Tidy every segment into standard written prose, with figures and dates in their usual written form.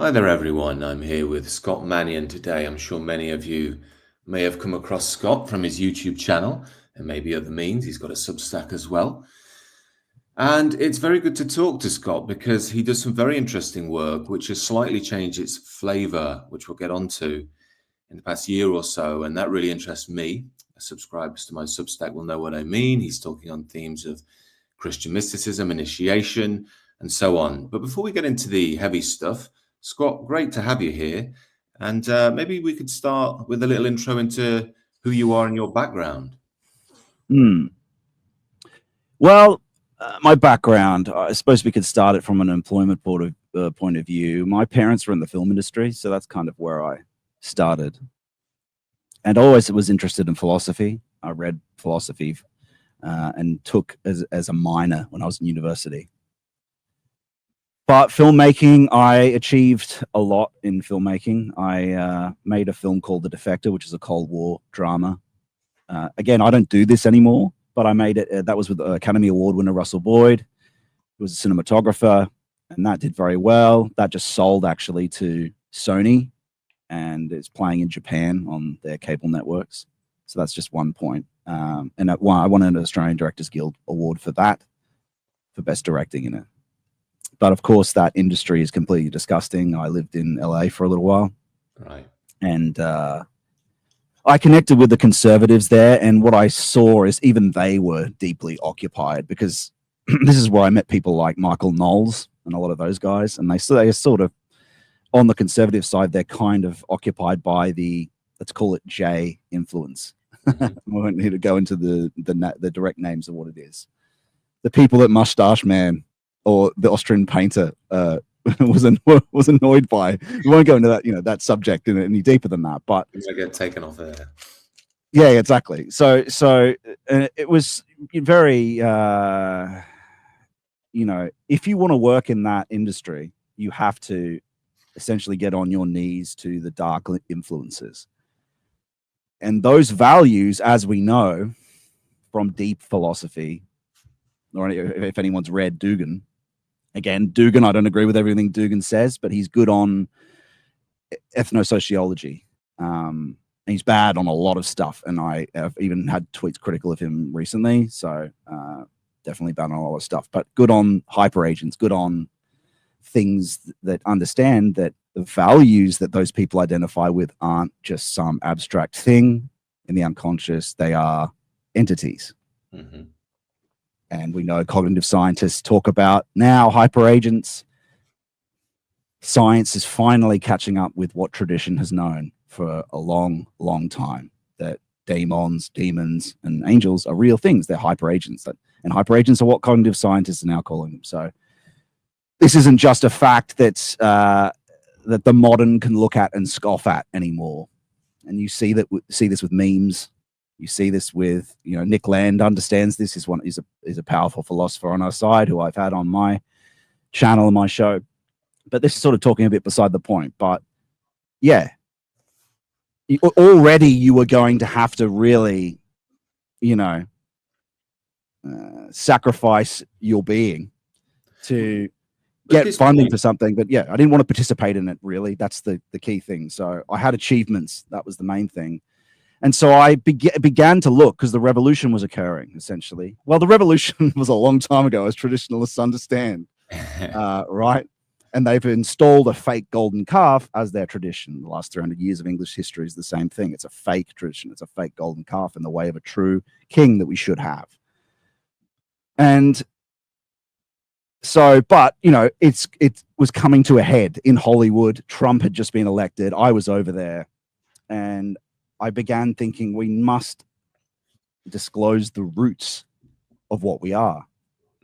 Hi there, everyone. I'm here with Scott Mannion today. I'm sure many of you may have come across Scott from his YouTube channel and maybe other means. He's got a Substack as well. And it's very good to talk to Scott because he does some very interesting work, which has slightly changed its flavor, which we'll get onto in the past year or so. And that really interests me. Subscribers to my Substack will know what I mean. He's talking on themes of Christian mysticism, initiation, and so on. But before we get into the heavy stuff, Scott, great to have you here. And maybe we could start with a little intro into who you are and your background. Well, my background, I suppose we could start it from an employment point of view. My parents were in the film industry, so that's kind of where I started. And always was interested in philosophy. I read philosophy and took as a minor when I was in university. But filmmaking, I achieved a lot in filmmaking. I made a film called The Defector, which is a Cold War drama. Again, I don't do this anymore, but I made it. That was with Academy Award winner Russell Boyd. He was a cinematographer, and that did very well. That just sold actually to Sony, and it's playing in Japan on their cable networks. So that's just one point. And I won an Australian Directors Guild Award for that, for best directing in it. But of course, that industry is completely disgusting. I lived in LA for a little while. Right. And I connected with the conservatives there. And what I saw is even they were deeply occupied, because this is where I met people like Michael Knowles and a lot of those guys. And they are sort of on the conservative side, they're kind of occupied by the, let's call it J influence. I won't need to go into the direct names of what it is. The people that Mustache Man or the Austrian painter was annoyed by. We won't go into that, that subject any deeper than that. But I get taken off there. Yeah, exactly. So it was very, if you want to work in that industry, you have to essentially get on your knees to the dark influences. And those values, as we know from deep philosophy, or if anyone's read Dugan, again, Dugan, I don't agree with everything Dugan says, but he's good on ethnosociology. And he's bad on a lot of stuff. And I have even had tweets critical of him recently. So definitely bad on a lot of stuff, but good on hyper agents, good on things that understand that the values that those people identify with aren't just some abstract thing in the unconscious. They are entities. Mm-hmm. And we know cognitive scientists talk about now hyper agents. Science is finally catching up with what tradition has known for a long, long time, that demons, and angels are real things. They're hyper agents, and hyper agents are what cognitive scientists are now calling them. So this isn't just a fact that that the modern can look at and scoff at anymore. And you see this with memes. You see this with, Nick Land understands this. He's a powerful philosopher on our side who I've had on my channel and my show. But this is sort of talking a bit beside the point. But yeah, already you were going to have to really, sacrifice your being to get funding for something. But yeah, I didn't want to participate in it, really. That's the key thing. So I had achievements. That was the main thing. And so I began to look, because the revolution was occurring, essentially. Well, the revolution was a long time ago, as traditionalists understand, right? And they've installed a fake golden calf as their tradition. The last 300 years of English history is the same thing. It's a fake tradition. It's a fake golden calf in the way of a true king that we should have. And so, but, it was coming to a head in Hollywood. Trump had just been elected. I was over there. And I began thinking we must disclose the roots of what we are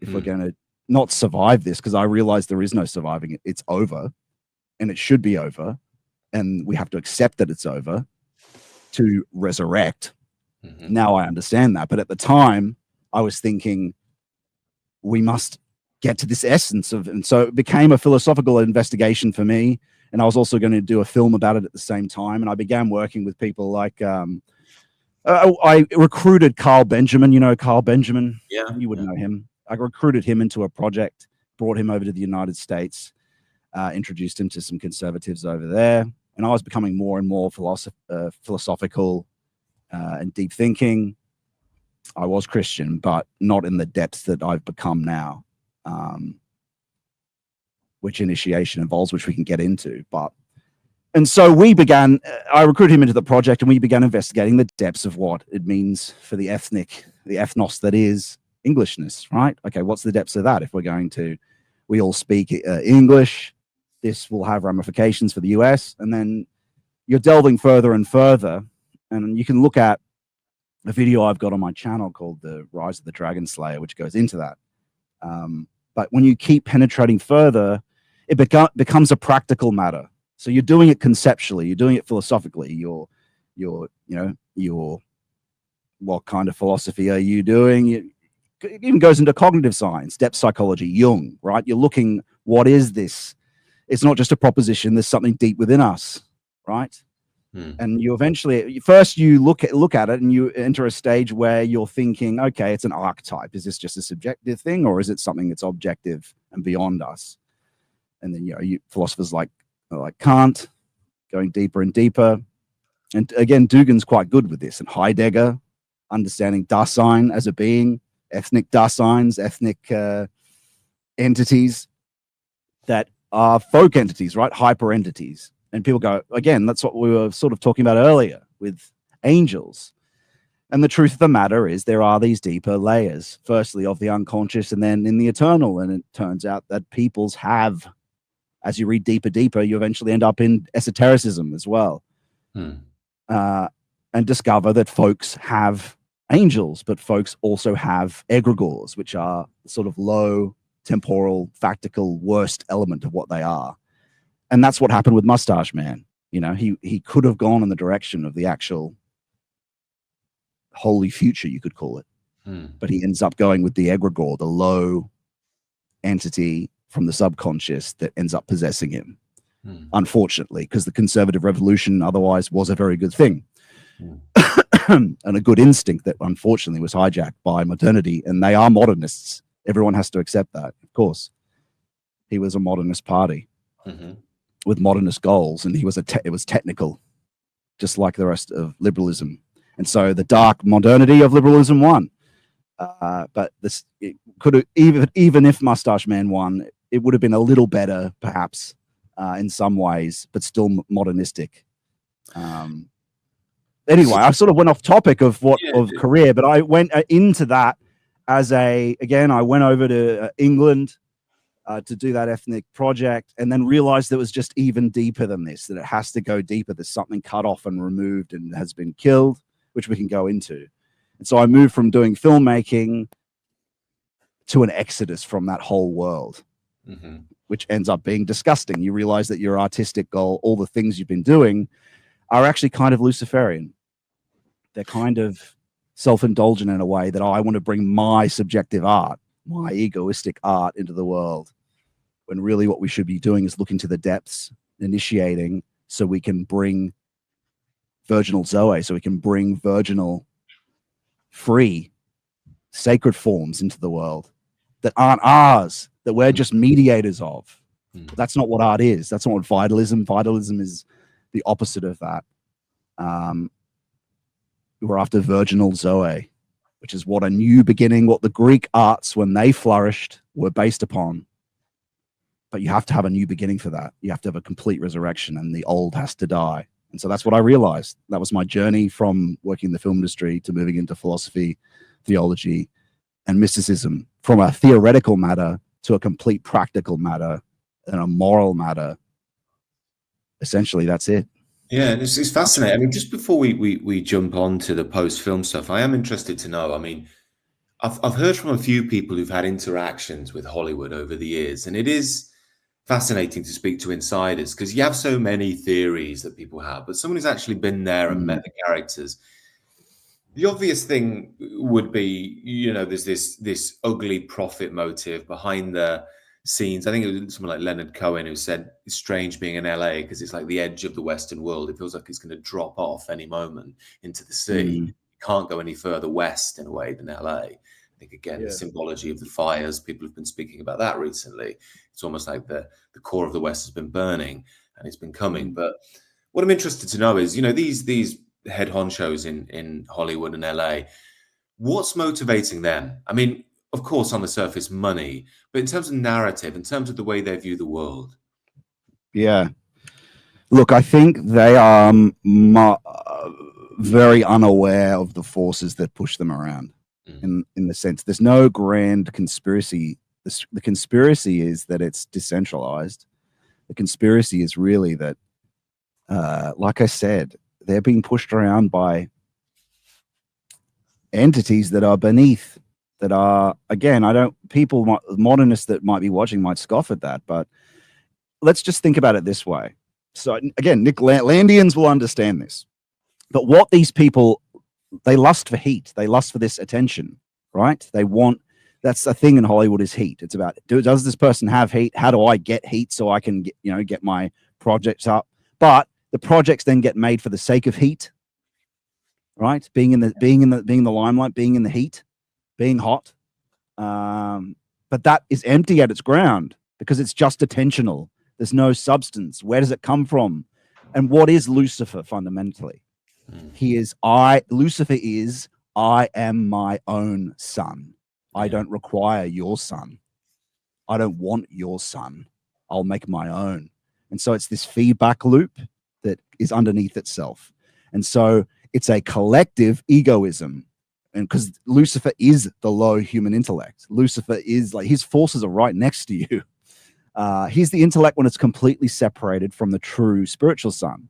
if we're going to not survive this, because I realized there is no surviving it. It's over, and it should be over, and we have to accept that it's over to resurrect. Mm-hmm. Now I understand that, but at the time I was thinking we must get to this essence of, and so it became a philosophical investigation for me. And I was also going to do a film about it at the same time. And I began working with people like, I recruited Carl Benjamin. Carl Benjamin? Yeah. You would know him. I recruited him into a project, brought him over to the United States. introduced him to some conservatives over there. And I was becoming more and more philosophical and deep thinking. I was Christian, but not in the depths that I've become now, which initiation involves, which we can get into. And so I recruited him into the project, and we began investigating the depths of what it means for the ethnos that is Englishness, right? Okay, what's the depths of that? If we all speak English, this will have ramifications for the US. And then you're delving further and further, and you can look at a video I've got on my channel called The Rise of the Dragon Slayer, which goes into that. But when you keep penetrating further, it becomes a practical matter. So you're doing it conceptually, you're doing it philosophically. What kind of philosophy are you doing? It even goes into cognitive science, depth psychology, Jung, right? You're looking, what is this? It's not just a proposition. There's something deep within us, right? And you eventually, first you look at it and you enter a stage where you're thinking, okay, it's an archetype. Is this just a subjective thing, or is it something that's objective and beyond us? And then, philosophers like Kant going deeper and deeper. And again, Dugin's quite good with this. And Heidegger, understanding Dasein as a being, ethnic Daseins, ethnic entities that are folk entities, right? Hyper entities. And people go, again, that's what we were sort of talking about earlier with angels. And the truth of the matter is there are these deeper layers, firstly of the unconscious and then in the eternal. And it turns out that peoples have, as you read deeper, you eventually end up in esotericism as well. And discover that folks have angels, but folks also have egregores, which are sort of low temporal, factical, worst element of what they are. And that's what happened with Mustache Man. He could have gone in the direction of the actual holy future, you could call it. But he ends up going with the egregore, the low entity from the subconscious that ends up possessing him. Unfortunately, because the conservative revolution otherwise was a very good thing. And a good instinct that unfortunately was hijacked by modernity. And they are modernists. Everyone has to accept that, of course. He was a modernist party. With modernist goals, and it was technical, just like the rest of liberalism. And so the dark modernity of liberalism won. But it could have, even if Mustache Man won, it would have been a little better, perhaps, in some ways, but still modernistic. Anyway, I sort of went off topic of career, but I went into that I went over to England to do that ethnic project, and then realized that it was just even deeper than this, that it has to go deeper. There's something cut off and removed and has been killed, which we can go into. And so I moved from doing filmmaking to an exodus from that whole world, which ends up being disgusting. You realize that your artistic goal, all the things you've been doing, are actually kind of Luciferian. They're kind of self-indulgent in a way that I want to bring my subjective art, my egoistic art into the world, when really what we should be doing is looking to the depths, initiating, so we can bring virginal Zoe, so we can bring virginal, free, sacred forms into the world that aren't ours, that we're just mediators of. That's not what art is. That's not what vitalism is. The opposite of that. We're after virginal Zoe, which is what a new beginning, what the Greek arts, when they flourished, were based upon. But you have to have a new beginning for that. You have to have a complete resurrection, and the old has to die. And so that's what I realized. That was my journey from working in the film industry to moving into philosophy, theology, and mysticism, from a theoretical matter to a complete practical matter and a moral matter. Essentially, that's it. Yeah, it's fascinating. I mean, just before we jump on to the post-film stuff, I am interested to know, I mean, I've heard from a few people who've had interactions with Hollywood over the years, and it is fascinating to speak to insiders, because you have so many theories that people have, but someone who's actually been there and met the characters. The obvious thing would be, there's this ugly profit motive behind the scenes. I think it was someone like Leonard Cohen who said it's strange being in LA because it's like the edge of the Western world. It feels like it's going to drop off any moment into the sea. You can't go any further west in a way than LA. I think think, again, Yeah. the symbology of the fires, people have been speaking about that recently. It's almost like the core of the West has been burning and it's been coming. But what I'm interested to know is, these head honchos in Hollywood and LA, what's motivating them? I mean, of course, on the surface, money, but in terms of narrative, in terms of the way they view the world. Yeah. Look, I think they are very unaware of the forces that push them around. In the sense, there's no grand conspiracy. The conspiracy is that it's decentralized. The conspiracy is really that, like I said, they're being pushed around by entities that are beneath, that are, again, modernists that might be watching might scoff at that, but let's just think about it this way. So again, Nick Landians will understand this, but what these people, they lust for heat. They lust for this attention, right? That's the thing in Hollywood is heat. It's about, does this person have heat? How do I get heat so I can get my projects up? But the projects then get made for the sake of heat, right? Being in the limelight, being in the heat, being hot. But that is empty at its ground because it's just attentional. There's no substance. Where does it come from? And what is Lucifer fundamentally? Lucifer is, I am my own sun. I don't require your sun. I don't want your sun. I'll make my own. And so it's this feedback loop that is underneath itself. And so it's a collective egoism. And because Lucifer is the low human intellect, Lucifer is like, his forces are right next to you. He's the intellect when it's completely separated from the true spiritual sun.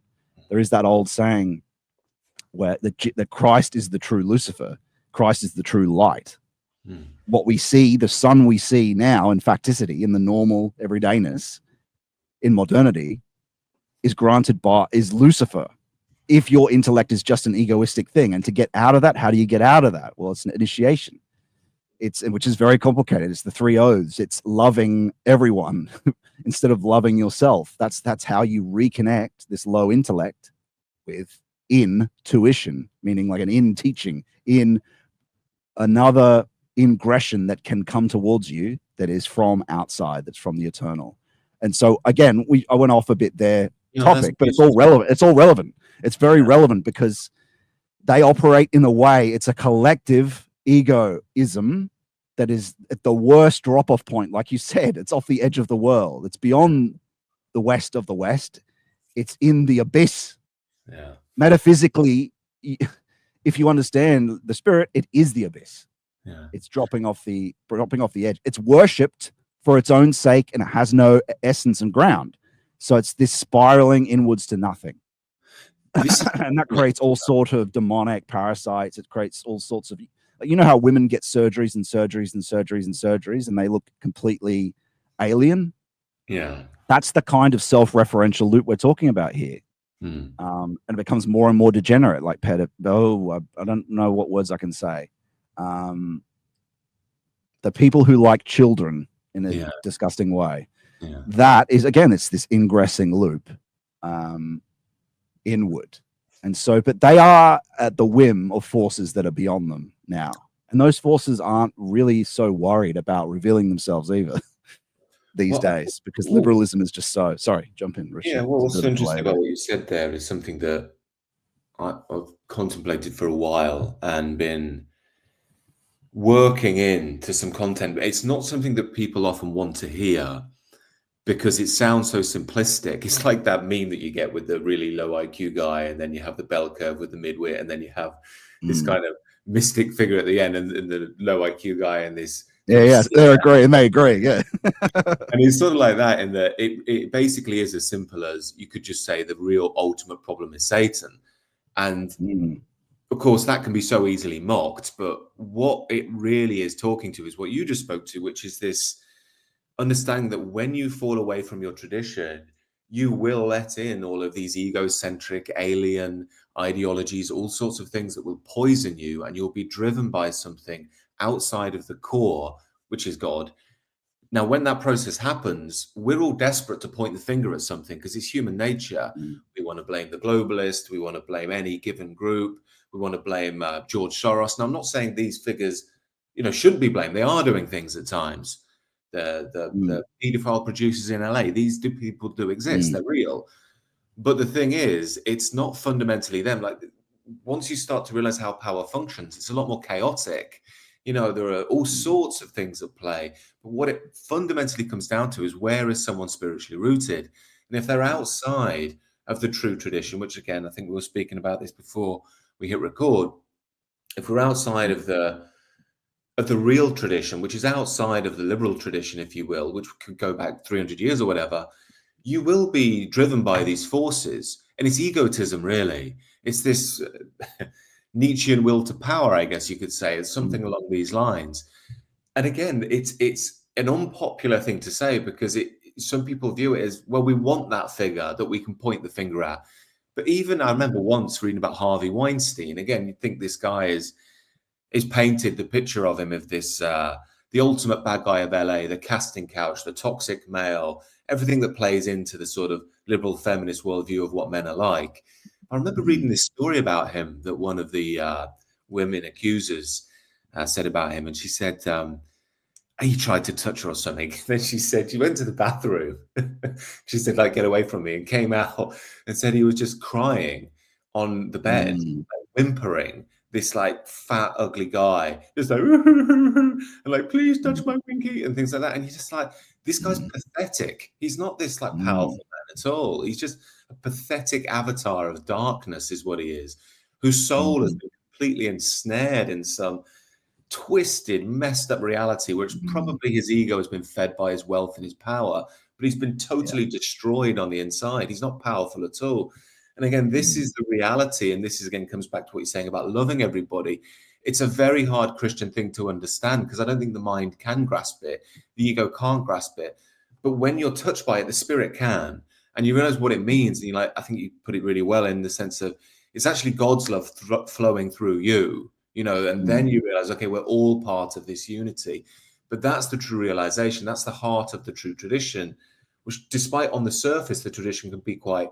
There is that old saying where that Christ is the true Lucifer. Christ is the true light. What we see, the sun we see now in facticity, in the normal everydayness, in modernity, is Lucifer. If your intellect is just an egoistic thing, and to get out of that, how do you get out of that? Well, it's an initiation. Which is very complicated. It's the 3 oaths. It's loving everyone instead of loving yourself. That's how you reconnect this low intellect with intuition, meaning like an in teaching, in another ingression that can come towards you that is from outside, that's from the eternal. And so again, I went off a bit there topic, but it's all relevant. It's all relevant. It's very relevant because they operate in a way, it's a collective egoism that is at the worst drop-off point. Like you said, it's off the edge of the world. It's beyond the west of the west. It's in the abyss. Yeah. Metaphysically, if you understand the spirit, it is the abyss. Yeah. It's dropping off the edge. It's worshipped for its own sake, and it has no essence and ground. So it's this spiraling inwards to nothing. And that creates all sort of demonic parasites. It creates all sorts of, how women get surgeries and surgeries and surgeries and surgeries, and they look completely alien. Yeah. That's the kind of self-referential loop we're talking about here. And it becomes more and more degenerate, like I don't know what words I can say. The people who like children in a disgusting way. Yeah. That is, again, it's this ingressing loop inward. And so, but they are at the whim of forces that are beyond them now. And those forces aren't really so worried about revealing themselves either these days, because liberalism is just so, sorry, jump in, Richard. Yeah, well, what's so interesting about what you said there is something that I've contemplated for a while and been working into some content. It's not something that people often want to hear because it sounds so simplistic. It's like that meme that you get with the really low IQ guy, and then you have the bell curve with the midwit, and then you have this kind of mystic figure at the end, and the low IQ guy, and this. They agree, and they agree, yeah. And it's sort of like that in that it basically is as simple as you could just say the real ultimate problem is Satan. And of course, that can be so easily mocked, but what it really is talking to is what you just spoke to, which is this understanding that when you fall away from your tradition, you will let in all of these egocentric alien ideologies, all sorts of things that will poison you, and you'll be driven by something outside of the core, which is God. Now, when that process happens, we're all desperate to point the finger at something because it's human nature. We want to blame the globalist. We want to blame any given group. We want to blame George Soros. Now, I'm not saying these figures shouldn't be blamed. They are doing things at times. The paedophile producers in LA, these people do exist. They're real. But the thing is, it's not fundamentally them. Like, once you start to realize how power functions, it's a lot more chaotic. There are all sorts of things at play. But what it fundamentally comes down to is, where is someone spiritually rooted? And if they're outside of the true tradition, which, again, I think we were speaking about this before we hit record, if we're outside of the real tradition, which is outside of the liberal tradition, if you will, which could go back 300 years or whatever, you will be driven by these forces. And it's egotism, really. It's this Nietzschean will to power, I guess you could say. It's something along these lines. And again, it's an unpopular thing to say, because some people view it as, well, we want that figure that we can point the finger at. But even I remember once reading about Harvey Weinstein. Again, you'd think this guy is painted the picture of him of this, the ultimate bad guy of LA, the casting couch, the toxic male, everything that plays into the sort of liberal feminist worldview of what men are like. I remember reading this story about him that one of the women accusers said about him, and she said he tried to touch her or something. Then she said she went to the bathroom. She said, like, get away from me, and came out and said he was just crying on the bed, whimpering. This like fat, ugly guy, just like, and like, please touch my winky, and things like that. And you're just like, this guy's pathetic. He's not this like powerful man at all. He's just a pathetic avatar of darkness, is what he is, whose soul has been completely ensnared in some twisted, messed up reality, which probably his ego has been fed by his wealth and his power, but he's been totally destroyed on the inside. He's not powerful at all. And again, this is the reality. And this is, again, comes back to what you're saying about loving everybody. It's a very hard Christian thing to understand, because I don't think the mind can grasp it. The ego can't grasp it. But when you're touched by it, the spirit can. And you realize what it means. And I think you put it really well, in the sense of, it's actually God's love flowing through you, and then you realize, okay, we're all part of this unity. But that's the true realization. That's the heart of the true tradition, which, despite on the surface, the tradition can be quite,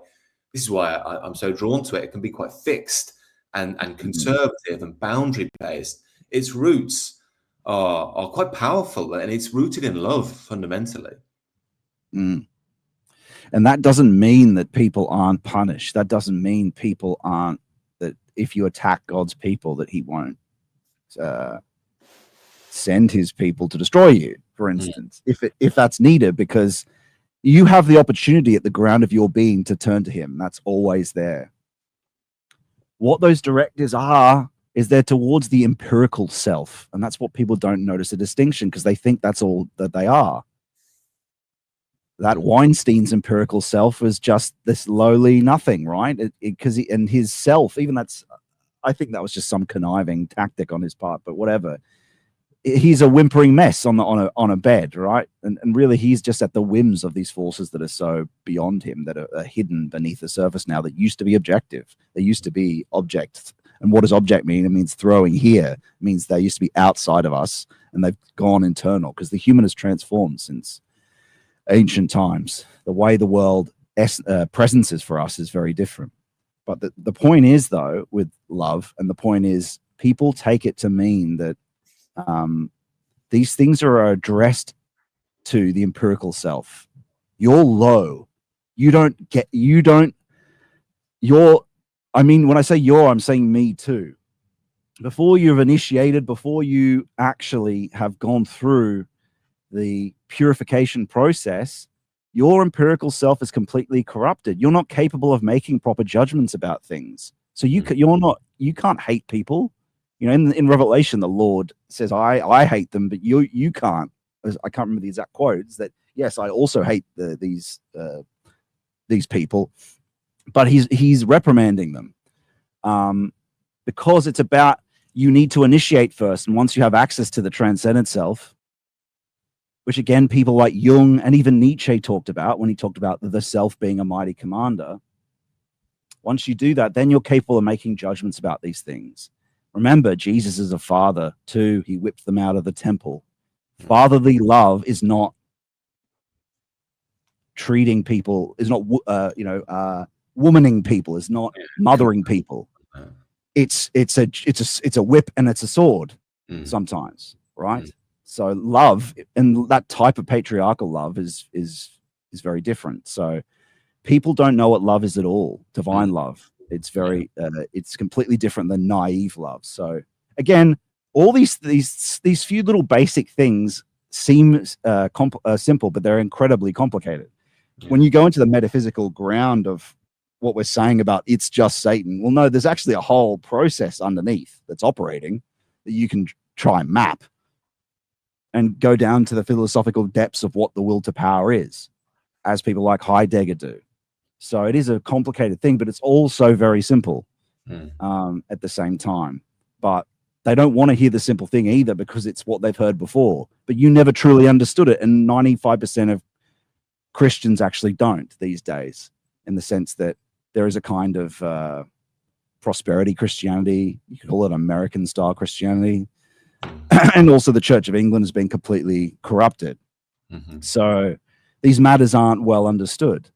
this is why I'm so drawn to it. It can be quite fixed and conservative and boundary based. Its roots are quite powerful, and it's rooted in love fundamentally. And that doesn't mean that people aren't punished. That doesn't mean people aren't, that if you attack God's people, that he won't send his people to destroy you, for instance, if that's needed, because you have the opportunity at the ground of your being to turn to him. That's always there. What those directives are is they're towards the empirical self. And that's what people don't notice a distinction, because they think that's all that they are. That Weinstein's empirical self was just this lowly nothing, right? Because and his self, even I think that was just some conniving tactic on his part, but whatever. He's a whimpering mess on a bed, right? And really, he's just at the whims of these forces that are so beyond him, that are hidden beneath the surface now, that used to be objective. They used to be objects. And what does object mean? It means throwing here. It means they used to be outside of us, and they've gone internal, because the human has transformed since ancient times. The way the world presence is for us is very different. But the point is, though, with love, and the point is, people take it to mean that these things are addressed to the empirical self. You're low. When I say you're, I'm saying me too. Before you've initiated, before you actually have gone through the purification process, your empirical self is completely corrupted. You're not capable of making proper judgments about things. So you can't hate people. In Revelation, the Lord says, I hate them, but you can't. I can't remember the exact quotes, that yes, I also hate these people, but he's reprimanding them, because it's about, you need to initiate first. And once you have access to the transcendent self, which again, people like Jung and even Nietzsche talked about when he talked about the self being a mighty commander. Once you do that, then you're capable of making judgments about these things. Remember, Jesus is a father too. He whipped them out of the temple. Fatherly love is not treating people, is not, womaning people, is not mothering people. It's a whip and it's a sword sometimes. right? So love, and that type of patriarchal love is very different. So people don't know what love is at all. Divine love, it's very it's completely different than naive love. So again, all these few little basic things seem simple, but they're incredibly complicated. When you go into the metaphysical ground of what we're saying about it's just Satan, well, no, there's actually a whole process underneath that's operating that you can try and map and go down to the philosophical depths of what the will to power is, as people like Heidegger do. So it is a complicated thing, but it's also very simple at the same time. But they don't want to hear the simple thing either, because it's what they've heard before. But you never truly understood it. And 95% of Christians actually don't these days, in the sense that there is a kind of prosperity Christianity. You could call it American style Christianity. And also the Church of England has been completely corrupted. So these matters aren't well understood.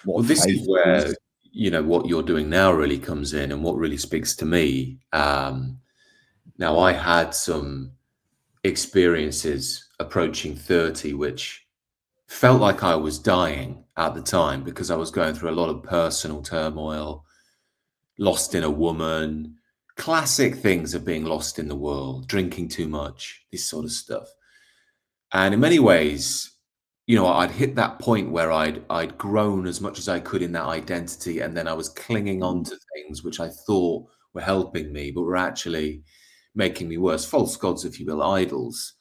Well, this is where, you know, what you're doing now really comes in, and what really speaks to me. Now, I had some experiences approaching 30, which felt like I was dying at the time, because I was going through a lot of personal turmoil, lost in a woman, classic things of being lost in the world, drinking too much, this sort of stuff. And in many ways, you know, I'd hit that point where I'd grown as much as I could in that identity, and then I was clinging on to things which I thought were helping me, but were actually making me worse. False gods, if you will, idols.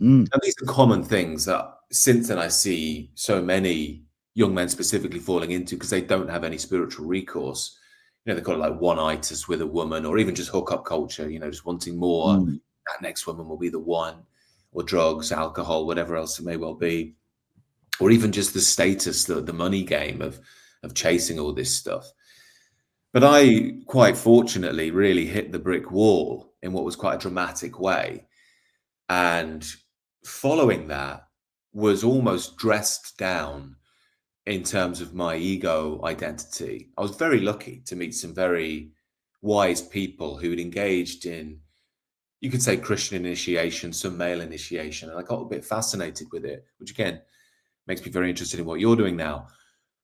And these are common things that since then I see so many young men specifically falling into, because they don't have any spiritual recourse. You know, they've got like one-itis with a woman, or even just hookup culture, you know, just wanting more. That next woman will be the one, or drugs, alcohol, whatever else it may well be. Or even just the status, the money game of chasing all this stuff. But I, quite fortunately, really hit the brick wall in what was quite a dramatic way. And following that was almost dressed down in terms of my ego identity. I was very lucky to meet some very wise people who had engaged in, you could say, Christian initiation, some male initiation. And I got a bit fascinated with it, which again, makes me very interested in what you're doing now.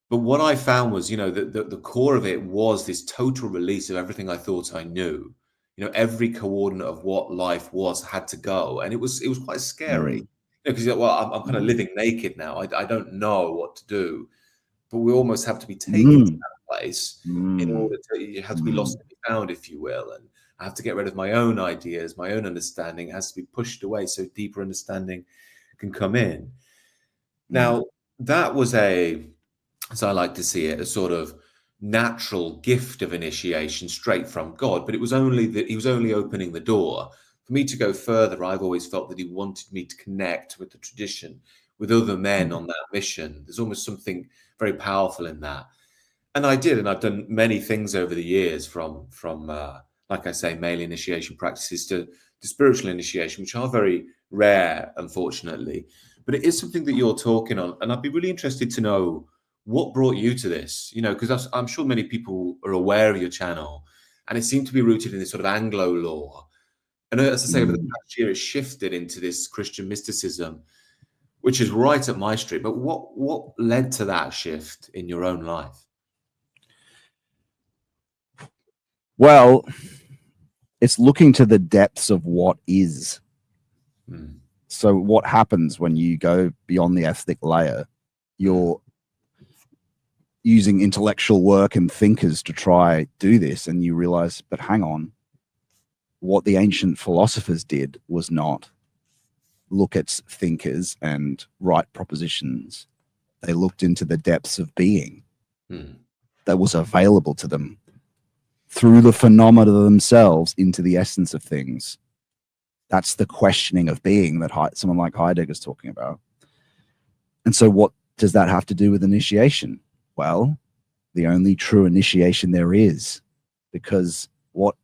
But what I found was, you know, the core of it was this total release of everything I thought I knew. You know, every coordinate of what life was had to go, and it was quite scary. Because well, I'm kind of living naked now. I don't know what to do, but we almost have to be taken to that place in order to. You have to be lost and be found, if you will, and I have to get rid of my own ideas, my own understanding. It has to be pushed away so deeper understanding can come in. Now, that was as I like to see it, a sort of natural gift of initiation straight from God, but it was only that he was only opening the door. For me to go further, I've always felt that he wanted me to connect with the tradition, with other men on that mission. There's almost something very powerful in that. And I did, and I've done many things over the years, from like I say, male initiation practices to spiritual initiation, which are very rare, unfortunately. But it is something that you're talking on, and I'd be really interested to know what brought you to this. You know, because I'm sure many people are aware of your channel, and it seemed to be rooted in this sort of Anglo lore. And as I say, over the past year, it's shifted into this Christian mysticism, which is right up my street. But what led to that shift in your own life? Well, it's looking to the depths of what is. So what happens when you go beyond the ethnic layer? You're using intellectual work and thinkers to try do this, and you realize, but hang on, what the ancient philosophers did was not look at thinkers and write propositions. They looked into the depths of being that was available to them through the phenomena themselves, into the essence of things. That's the questioning of being that someone like Heidegger is talking about. And so what does that have to do with initiation? Well, the only true initiation there is, because what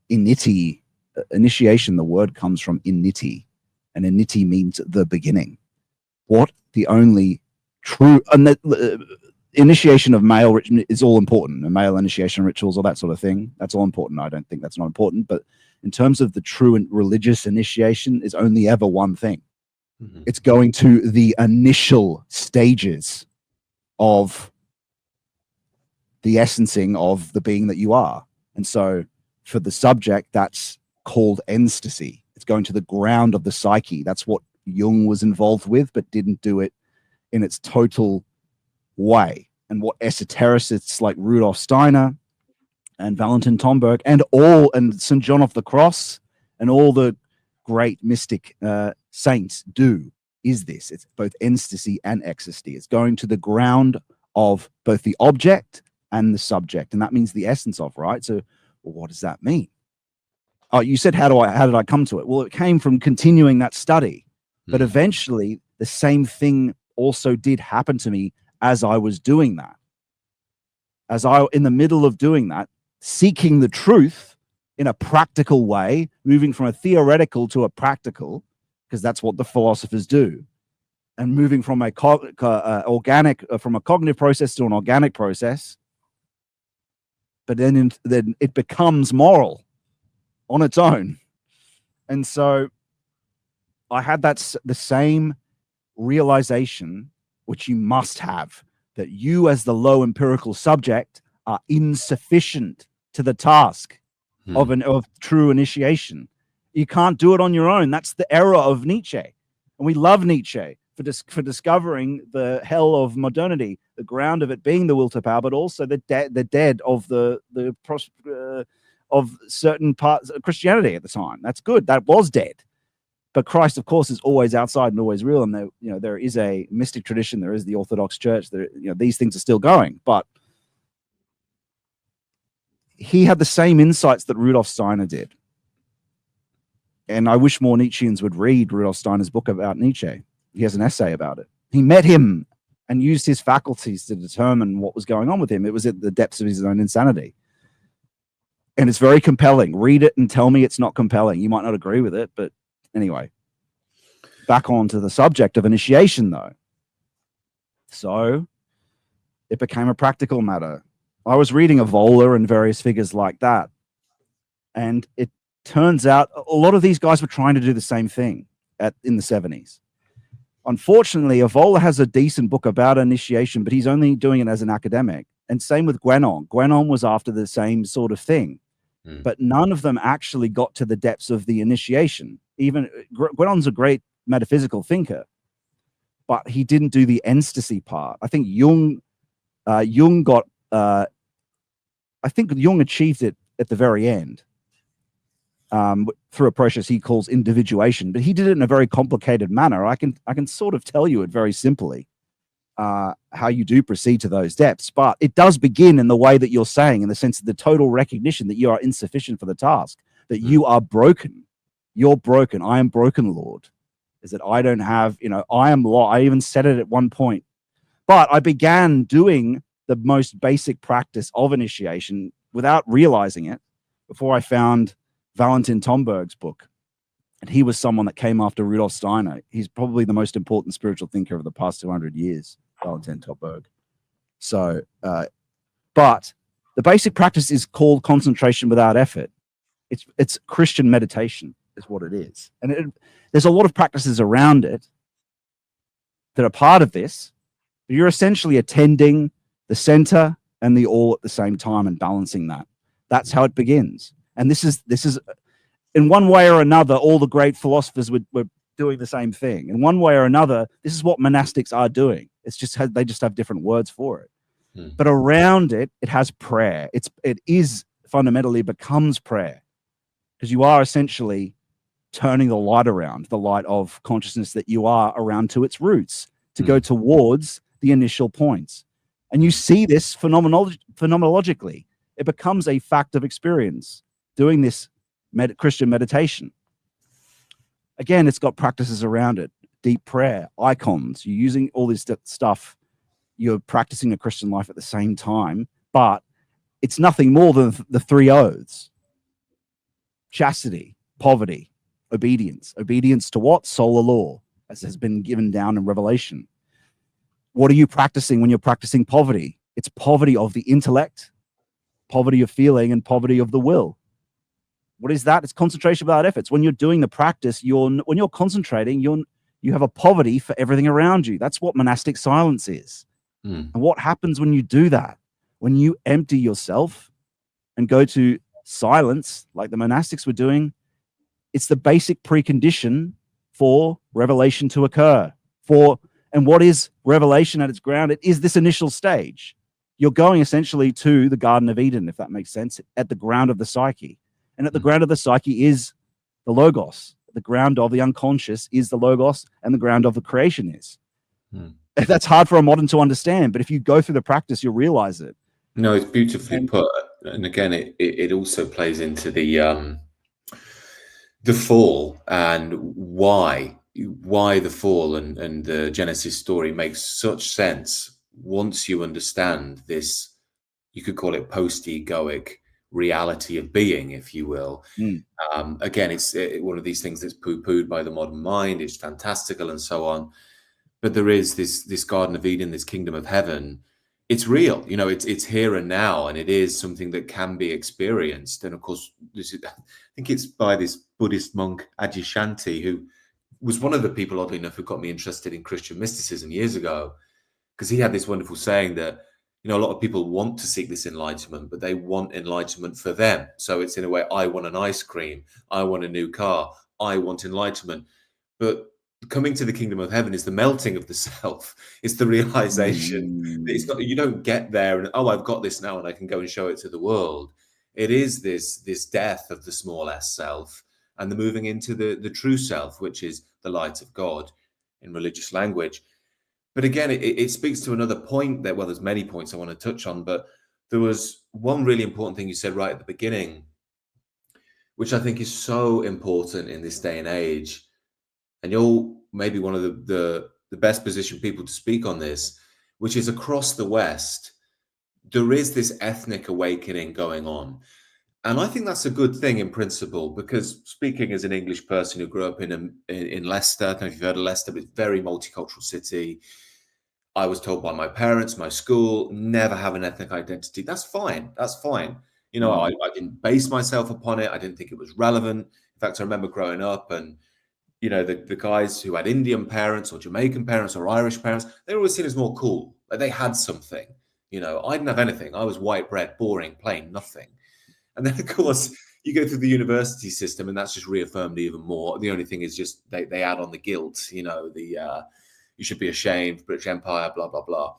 initiation, the word comes from initi, and initi means the beginning. What the only true, and the initiation of male is all important, and male initiation rituals, all that sort of thing, that's all important. I don't think that's not important, but in terms of the true and religious initiation, is only ever one thing. Mhm. It's going to the initial stages of the essencing of the being that you are. And so for the subject, that's called ecstasy. It's going to the ground of the psyche. That's what Jung was involved with, but didn't do it in its total way. And what esotericists like Rudolf Steiner and Valentin Tomberg and St. John of the Cross and all the great mystic saints do is this. It's both ecstasy and ecstasy. It's going to the ground of both the object and the subject. And that means the essence of, right? So well, what does that mean? Oh, you said, how did I come to it? Well, it came from continuing that study. But eventually the same thing also did happen to me as I was doing that. As I, in the middle of doing that, seeking the truth in a practical way, moving from a theoretical to a practical, because that's what the philosophers do, and moving from a from a cognitive process to an organic process. But then it becomes moral on its own. And so I had the same realization, which you must have, that you as the low empirical subject are insufficient to the task of true initiation. You can't do it on your own. That's the error of Nietzsche. And we love Nietzsche for discovering the hell of modernity, the ground of it being the will to power, but also the dead of of certain parts of Christianity at the time. That's good. That was dead. But Christ, of course, is always outside and always real. And there is a mystic tradition. There is the Orthodox Church. These things are still going. But he had the same insights that Rudolf Steiner did. And I wish more Nietzscheans would read Rudolf Steiner's book about Nietzsche. He has an essay about it. He met him and used his faculties to determine what was going on with him. It was at the depths of his own insanity. And it's very compelling. Read it and tell me it's not compelling. You might not agree with it, but anyway, back on to the subject of initiation, though. So it became a practical matter. I was reading Evola and various figures like that. And it turns out a lot of these guys were trying to do the same thing in the 70s. Unfortunately, Evola has a decent book about initiation, but he's only doing it as an academic. And same with Guénon. Guénon was after the same sort of thing. But none of them actually got to the depths of the initiation. Even Guénon's a great metaphysical thinker, but he didn't do the ecstasy part. I think Jung achieved it at the very end through a process he calls individuation, but he did it in a very complicated manner. I can sort of tell you it very simply, how you do proceed to those depths, but it does begin in the way that you're saying, in the sense of the total recognition that you are insufficient for the task, that you are broken. You're broken. I am broken, Lord. Is that I don't have, I am lost. I even said it at one point, but I began doing the most basic practice of initiation without realizing it before I found Valentin Tomberg's book. And he was someone that came after Rudolf Steiner. He's probably the most important spiritual thinker of the past 200 years, Valentin Tomberg. So, but the basic practice is called concentration without effort. It's Christian meditation is what it is. And there's a lot of practices around it that are part of this. But you're essentially attending the center and the all at the same time and balancing that. That's how it begins. And this is in one way or another, all the great philosophers were doing the same thing. In one way or another, this is what monastics are doing. It's just they just have different words for it. But around it, it has prayer. It is fundamentally becomes prayer, because you are essentially turning the light around, the light of consciousness that you are around to its roots, to go towards the initial points. And you see this phenomenologically. It becomes a fact of experience, doing this Christian meditation. Again, it's got practices around it. Deep prayer, icons. You're using all this stuff. You're practicing a Christian life at the same time, but it's nothing more than the 3 oaths. Chastity, poverty, obedience. Obedience to what? Solar law, as has been given down in Revelation. What are you practicing when you're practicing poverty? It's poverty of the intellect, poverty of feeling, and poverty of the will. What is that? It's concentration without efforts. When you're doing the practice, when you're concentrating, you have a poverty for everything around you. That's what monastic silence is. And what happens when you do that? When you empty yourself and go to silence, like the monastics were doing, it's the basic precondition for revelation to occur. And what is revelation at its ground? It is this initial stage. You're going essentially to the Garden of Eden, if that makes sense, at the ground of the psyche. And at the ground of the psyche is the logos. The ground of the unconscious is the logos, and the ground of the creation is. That's hard for a modern to understand, but if you go through the practice, you'll realize it. No, it's beautifully put. And again, it also plays into the fall and why the fall and the Genesis story makes such sense once you understand this. You could call it post-egoic reality of being, if you will. Again, it's one of these things that's poo-pooed by the modern mind. It's fantastical and so on. But there is this Garden of Eden, this kingdom of heaven. It's real, it's here and now, and it is something that can be experienced. And of course, I think it's by this Buddhist monk Adyashanti, who was one of the people, oddly enough, who got me interested in Christian mysticism years ago, because he had this wonderful saying that a lot of people want to seek this enlightenment, but they want enlightenment for them. So it's in a way, I want an ice cream, I want a new car, I want enlightenment. But coming to the kingdom of heaven is the melting of the self. It's the realization that it's not, you don't get there and, oh, I've got this now and I can go and show it to the world. It is this death of the small s self and the moving into the true self, which is the light of God in religious language. But again, it speaks to another point that, well, there's many points I want to touch on, but there was one really important thing you said right at the beginning, which I think is so important in this day and age. And you're maybe one of the best positioned people to speak on this, which is across the West, there is this ethnic awakening going on. And I think that's a good thing in principle, because speaking as an English person who grew up in Leicester, I don't know if you've heard of Leicester, but it's a very multicultural city. I was told by my parents, my school, never have an ethnic identity. That's fine. That's fine. I didn't base myself upon it. I didn't think it was relevant. In fact, I remember growing up and the guys who had Indian parents or Jamaican parents or Irish parents, they were always seen as more cool. Like they had something. I didn't have anything. I was white bread, boring, plain, nothing. And then, of course, you go through the university system and that's just reaffirmed even more. The only thing is just they add on the guilt, you should be ashamed, British Empire, blah, blah, blah.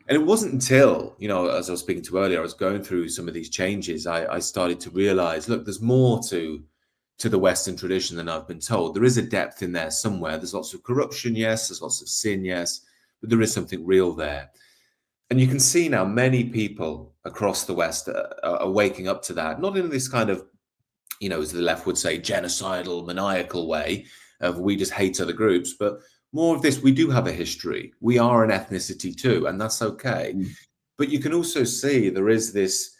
And it wasn't until, as I was speaking to earlier, I was going through some of these changes, I started to realize, look, there's more to the Western tradition than I've been told. There is a depth in there somewhere. There's lots of corruption, yes. There's lots of sin, yes. But there is something real there. And you can see now many people across the West are waking up to that, not in this kind of, as the left would say, genocidal, maniacal way of we just hate other groups, but more of this, we do have a history. We are an ethnicity too, and that's okay. But you can also see there is this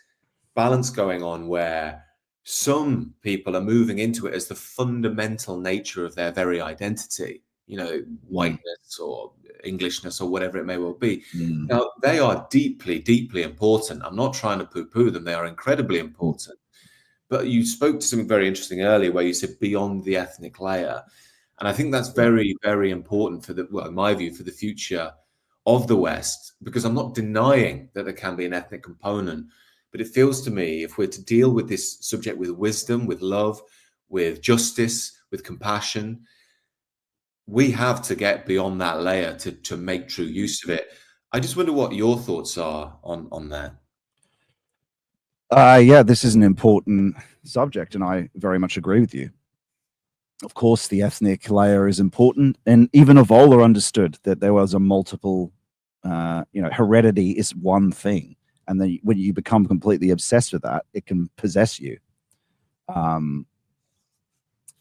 balance going on where some people are moving into it as the fundamental nature of their very identity, whiteness or Englishness or whatever it may well be. Now, they are deeply, deeply important. I'm not trying to poo-poo them. They are incredibly important. But you spoke to something very interesting earlier where you said beyond the ethnic layer. And I think that's very, very important in my view, for the future of the West, because I'm not denying that there can be an ethnic component. But it feels to me, if we're to deal with this subject with wisdom, with love, with justice, with compassion, we have to get beyond that layer to make true use of it. I just wonder what your thoughts are on that. Yeah, this is an important subject, and I very much agree with you. Of course, the ethnic layer is important, and even Evola understood that there was a multiple, heredity is one thing. And then when you become completely obsessed with that, it can possess you.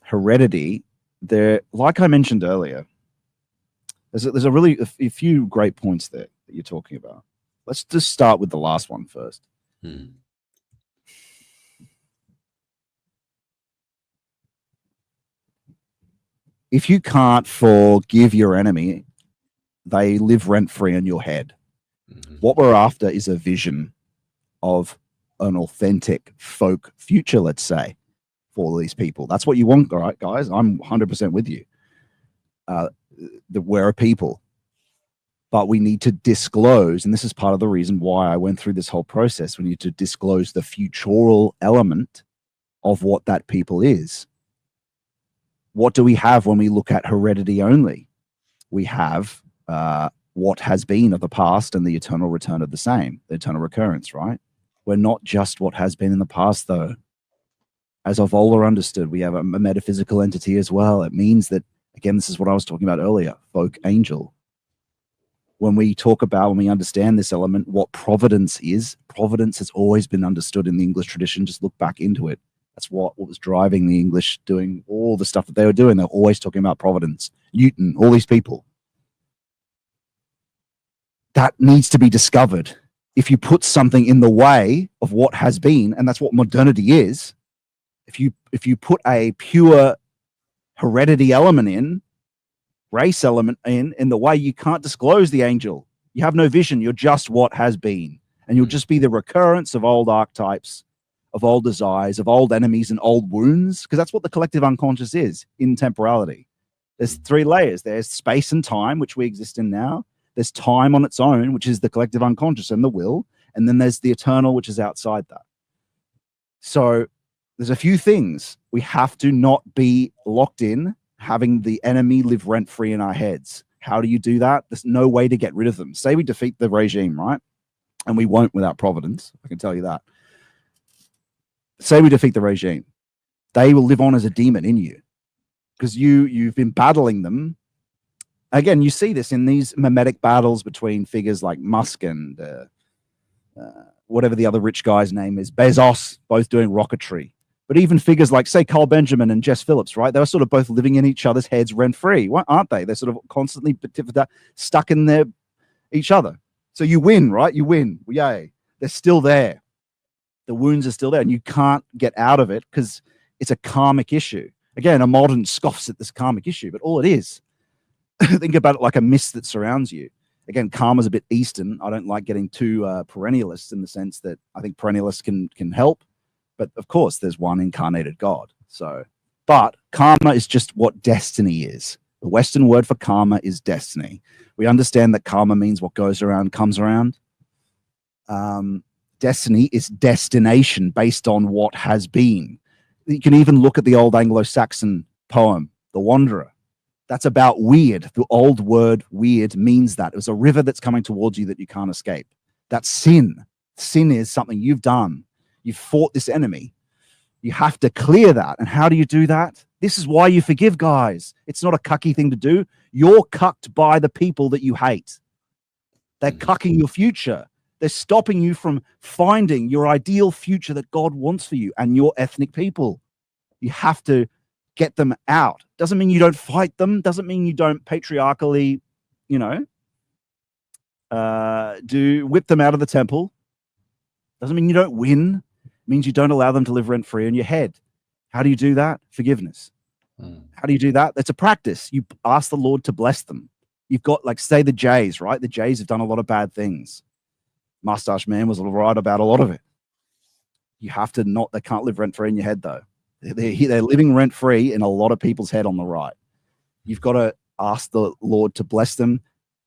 Heredity, like I mentioned earlier, there's a few great points there that you're talking about. Let's just start with the last one first. If you can't forgive your enemy, they live rent-free in your head. What we're after is a vision of an authentic folk future, let's say. for these people. That's what you want, all right, guys? I'm 100% with you. We're a people. But we need to disclose, and this is part of the reason why I went through this whole process. We need to disclose the futural element of what that people is. What do we have when we look at heredity only? We have what has been of the past and the eternal return of the same, the eternal recurrence, right? We're not just what has been in the past, though. As Ovola understood, we have a metaphysical entity as well. It means that, again, this is what I was talking about earlier, folk angel. When we talk about, when we understand this element, what providence is, providence has always been understood in the English tradition. Just look back into it. That's what was driving the English doing all the stuff that they were doing. They're always talking about providence. Newton, all these people. That needs to be discovered. If you put something in the way of what has been, and that's what modernity is, if you put a pure heredity element in, race element in the way, you can't disclose the angel. You have no vision. You're just what has been. And you'll just be the recurrence of old archetypes, of old desires, of old enemies and old wounds, because that's what the collective unconscious is in temporality. There's three layers. There's space and time, which we exist in now. There's time on its own, which is the collective unconscious and the will. And then there's the eternal, which is outside that. So there's a few things. We have to not be locked in, having the enemy live rent-free in our heads. How do you do that? There's no way to get rid of them. Say we defeat the regime, right? And we won't without providence. I can tell you that. Say we defeat the regime. They will live on as a demon in you because you've been battling them. Again, you see this in these mimetic battles between figures like Musk and whatever the other rich guy's name is, Bezos, both doing rocketry. But even figures like, say, Carl Benjamin and Jess Phillips, right? They were sort of both living in each other's heads rent-free, aren't they? They're sort of constantly stuck in each other. So you win, right? You win. Yay. They're still there. The wounds are still there, and you can't get out of it because it's a karmic issue. Again, a modern scoffs at this karmic issue, but all it is, think about it like a mist that surrounds you. Again, karma's a bit Eastern. I don't like getting too perennialist in the sense that I think perennialists can help. But of course, there's one incarnated God. So, but karma is just what destiny is. The Western word for karma is destiny. We understand that karma means what goes around comes around. Destiny is destination based on what has been. You can even look at the old Anglo-Saxon poem, The Wanderer. That's about weird. The old word weird means that. It was a river that's coming towards you that you can't escape. That's sin. Sin is something you've done. You've fought this enemy. You have to clear that. And how do you do that? This is why you forgive, guys. It's not a cucky thing to do. You're cucked by the people that you hate. They're cucking your future. They're stopping you from finding your ideal future that God wants for you and your ethnic people. You have to get them out. Doesn't mean you don't fight them. Doesn't mean you don't patriarchally, whip them out of the temple. Doesn't mean you don't win. It means you don't allow them to live rent-free in your head. How do you do that? Forgiveness. How do you do that? That's a practice. You ask the Lord to bless them. You've got, like, say the Jays, right? The Jays have done a lot of bad things. Mustache Man was right about a lot of it. You have to not, they can't live rent-free in your head, though. They're living rent-free in a lot of people's head on the right. You've got to ask the Lord to bless them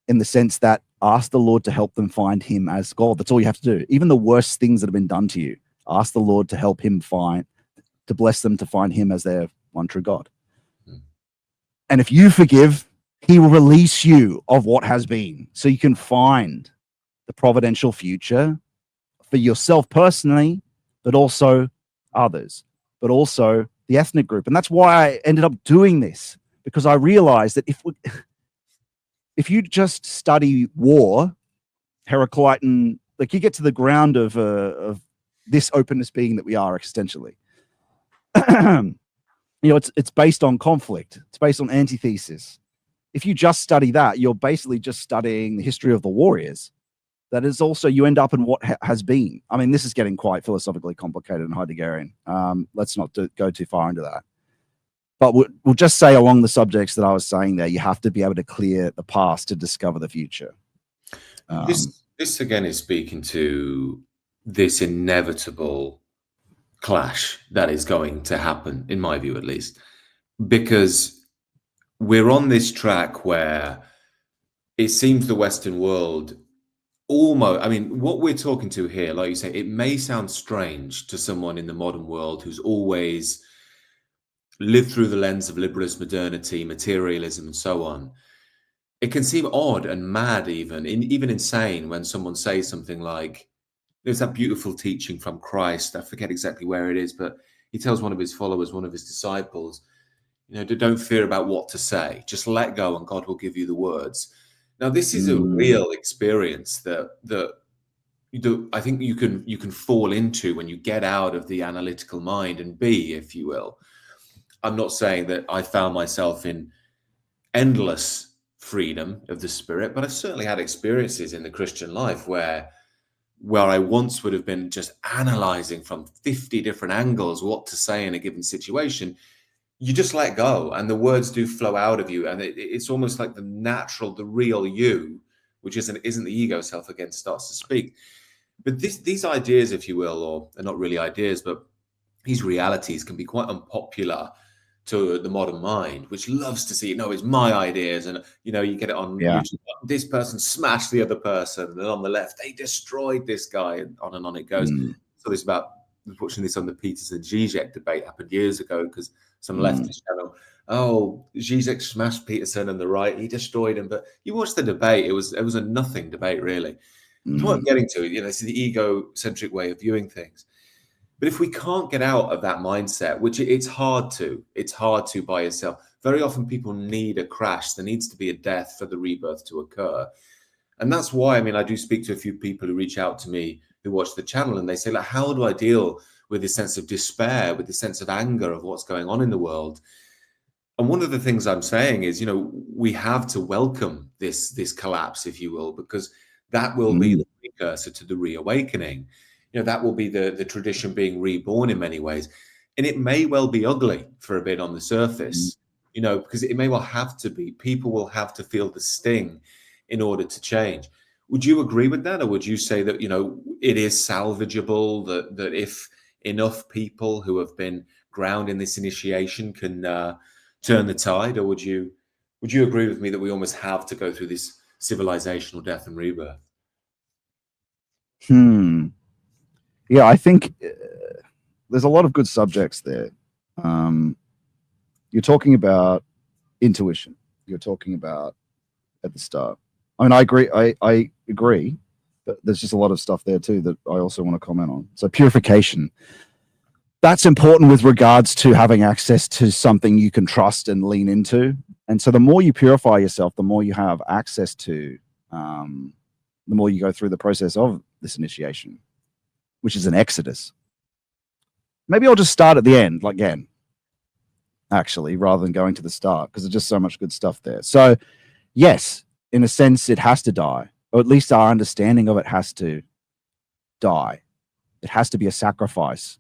in the sense that ask the Lord to help them find him as God. That's all you have to do. Even the worst things that have been done to you, ask the Lord to help him to bless them to find him as their one true God. And if you forgive, he will release you of what has been so you can find the providential future for yourself personally, but also others, but also the ethnic group. And that's why I ended up doing this, because I realized that if you just study war, Heraclitan, like, you get to the ground of this openness being that we are existentially. It's based on conflict. It's based on antithesis. If you just study that, you're basically just studying the history of the warriors. That is also, you end up in what has been. I mean, this is getting quite philosophically complicated and Heideggerian. Let's not go too far into that. But we'll just say along the subjects that I was saying there, you have to be able to clear the past to discover the future. This again is speaking to this inevitable clash that is going to happen, in my view at least, because we're on this track where it seems the Western world almost, I mean, what we're talking to here, like you say, it may sound strange to someone in the modern world who's always lived through the lens of liberalist modernity, materialism, and so on. It can seem odd and mad, even insane, when someone says something like, there's that beautiful teaching from Christ. I forget exactly where it is, but he tells one of his followers, one of his disciples, don't fear about what to say. Just let go, and God will give you the words. Now, this is a real experience that I think you can fall into when you get out of the analytical mind and be, if you will. I'm not saying that I found myself in endless freedom of the spirit, but I've certainly had experiences in the Christian life where I once would have been just analyzing from 50 different angles what to say in a given situation. You just let go, and the words do flow out of you, and it's almost like the natural, the real you, which isn't the ego self, again, starts to speak. But these ideas, if you will, or they're not really ideas, but these realities can be quite unpopular to the modern mind, which loves to see, it's my ideas. And, you get it on YouTube. This person smashed the other person. And on the left, they destroyed this guy, and on it goes. So this I was watching this on the Peters and Zizek debate, happened years ago, because some leftist channel, Zizek smashed Peterson and the right, he destroyed him. But you watch the debate, it was a nothing debate, really. What I'm getting to, this is the egocentric way of viewing things. But if we can't get out of that mindset, which it's hard to by yourself. Very often people need a crash. There needs to be a death for the rebirth to occur. And that's why, I do speak to a few people who reach out to me who watch the channel, and they say, like, how do I deal with this sense of despair, with this sense of anger of what's going on in the world? And one of the things I'm saying is, we have to welcome this collapse, if you will, because that will be the precursor to the reawakening. That will be the tradition being reborn in many ways. And it may well be ugly for a bit on the surface, because it may well have to be. People will have to feel the sting in order to change. Would you agree with that? Or would you say that, it is salvageable, that if enough people who have been ground in this initiation can turn the tide? Or would you agree with me that we almost have to go through this civilizational death and rebirth? Yeah, I think there's a lot of good subjects there. You're talking about intuition. You're talking about at the start. I agree. I agree, but there's just a lot of stuff there too that I also want to comment on. So purification. That's important with regards to having access to something you can trust and lean into. And so the more you purify yourself, the more you have access to, the more you go through the process of this initiation, which is an exodus. Maybe I'll just start at the end, again, actually, rather than going to the start, because there's just so much good stuff there. So, yes, in a sense, it has to die, or at least our understanding of it has to die. It has to be a sacrifice.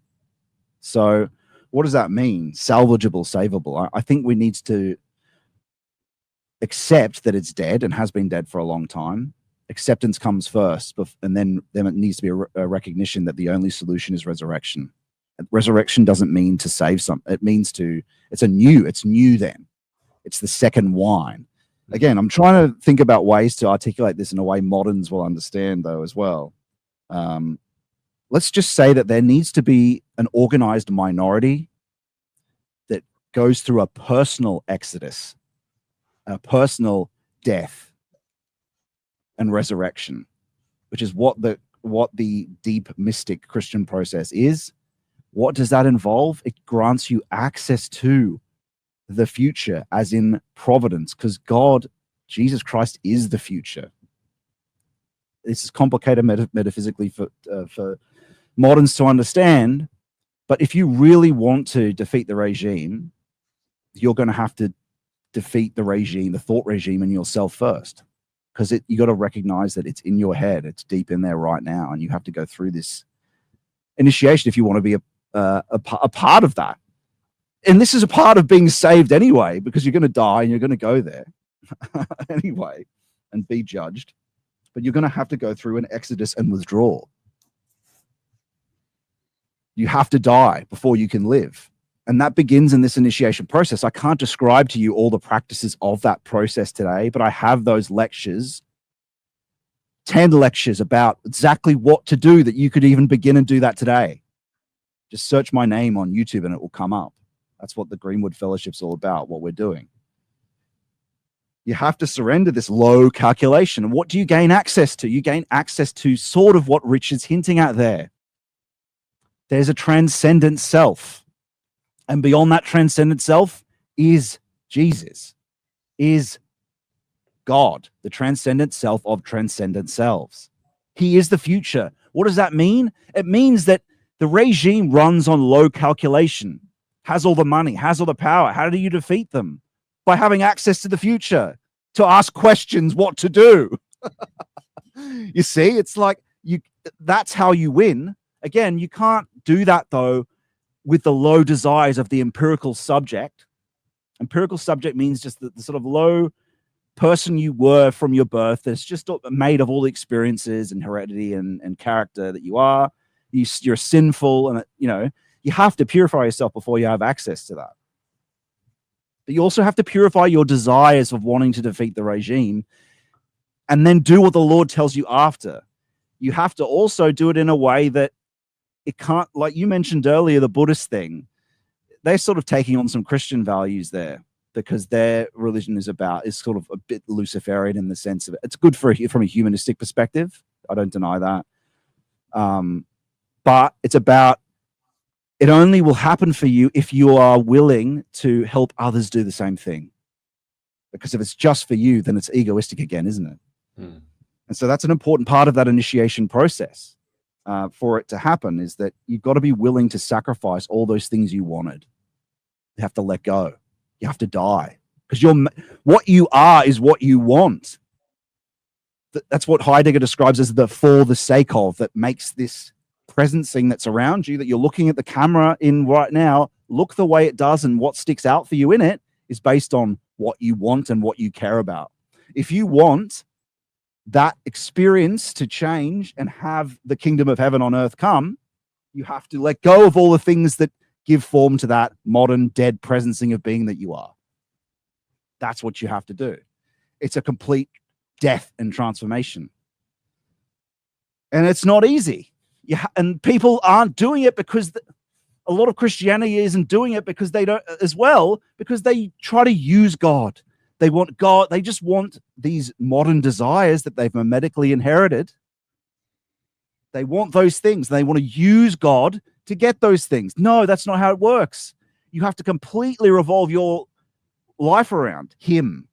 So, what does that mean? Salvageable, savable. I think we need to accept that it's dead and has been dead for a long time. Acceptance comes first, and then it needs to be a recognition that the only solution is resurrection. Resurrection doesn't mean to save something. It means it's new then. It's the second wine. Again, I'm trying to think about ways to articulate this in a way moderns will understand, though, as well. Let's just say that there needs to be an organized minority that goes through a personal exodus, a personal death and resurrection, which is what the deep mystic Christian process is. What does that involve? It grants you access to the future, as in providence, because God, Jesus Christ, is the future. This is complicated metaphysically for moderns to understand, but if you really want to defeat the regime, you're going to have to defeat the regime, the thought regime, in yourself first, because you got to recognize that it's in your head, it's deep in there right now, and you have to go through this initiation if you want to be a part of that. And this is a part of being saved anyway, because you're going to die and you're going to go there anyway and be judged, but you're going to have to go through an exodus and withdraw. You have to die before you can live. And that begins in this initiation process. I can't describe to you all the practices of that process today, but I have those lectures, 10 lectures about exactly what to do that you could even begin and do that today. Just search my name on YouTube and it will come up. That's what the Greenwood Fellowship's all about, what we're doing. You have to surrender this low calculation. And what do you gain access to? You gain access to sort of what Richard's hinting at there. There's a transcendent self. And beyond that transcendent self is Jesus, is God, the transcendent self of transcendent selves. He is the future. What does that mean? It means that the regime runs on low calculation, has all the money, has all the power. How do you defeat them? By having access to the future, to ask questions, what to do. You see, it's like that's how you win. Again, you can't do that, though, with the low desires of the empirical subject. Empirical subject means just the sort of low person you were from your birth. That's just made of all the experiences and heredity and character that you are. You're sinful, and you have to purify yourself before you have access to that. But you also have to purify your desires of wanting to defeat the regime, and then do what the Lord tells you after. You have to also do it in a way that it can't, like you mentioned earlier, the Buddhist thing. They're sort of taking on some Christian values there, because their religion is sort of a bit Luciferian in the sense of it's good from a humanistic perspective. I don't deny that. But it's about, it only will happen for you if you are willing to help others do the same thing. Because if it's just for you, then it's egoistic again, isn't it? Mm. And so that's an important part of that initiation process for it to happen, is that you've got to be willing to sacrifice all those things you wanted. You have to let go. You have to die. Because what you are is what you want. That's what Heidegger describes as the for the sake of, that makes this presencing that's around you, that you're looking at the camera in right now, look the way it does, and what sticks out for you in it is based on what you want and what you care about. If you want that experience to change and have the kingdom of heaven on earth come, you have to let go of all the things that give form to that modern dead presencing of being that you are. That's what you have to do. It's a complete death and transformation. And it's not easy. And people aren't doing it because a lot of Christianity isn't doing it because they don't, as well, because they try to use God. They want God. They just want these modern desires that they've mimetically inherited. They want those things. They want to use God to get those things. No, that's not how it works. You have to completely revolve your life around Him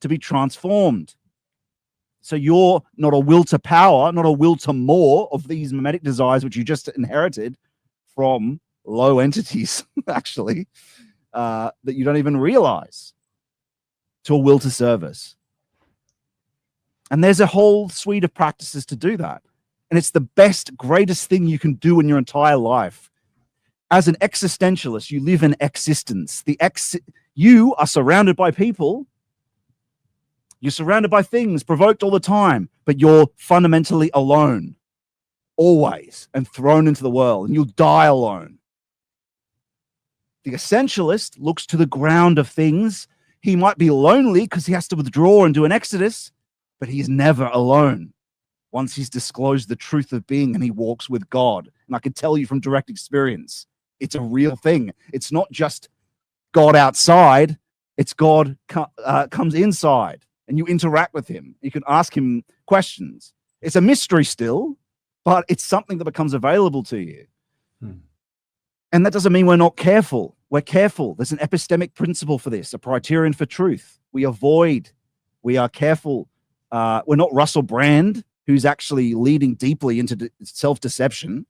to be transformed. So you're not a will to power, not a will to more of these mimetic desires, which you just inherited from low entities, actually, that you don't even realize, to a will to service. And there's a whole suite of practices to do that. And it's the best, greatest thing you can do in your entire life. As an existentialist, you live in existence. You are surrounded by people. You're surrounded by things provoked all the time, but you're fundamentally alone, always, and thrown into the world, and you'll die alone. The essentialist looks to the ground of things. He might be lonely because he has to withdraw and do an exodus, but he's never alone once he's disclosed the truth of being and he walks with God. And I can tell you from direct experience, it's a real thing. It's not just God outside, it's God comes inside. And you interact with him. You can ask him questions. It's a mystery still, but it's something that becomes available to you. And that doesn't mean we're not careful. We're careful. There's an epistemic principle for this, a criterion for truth. We are careful. We're not Russell Brand, who's actually leading deeply into self-deception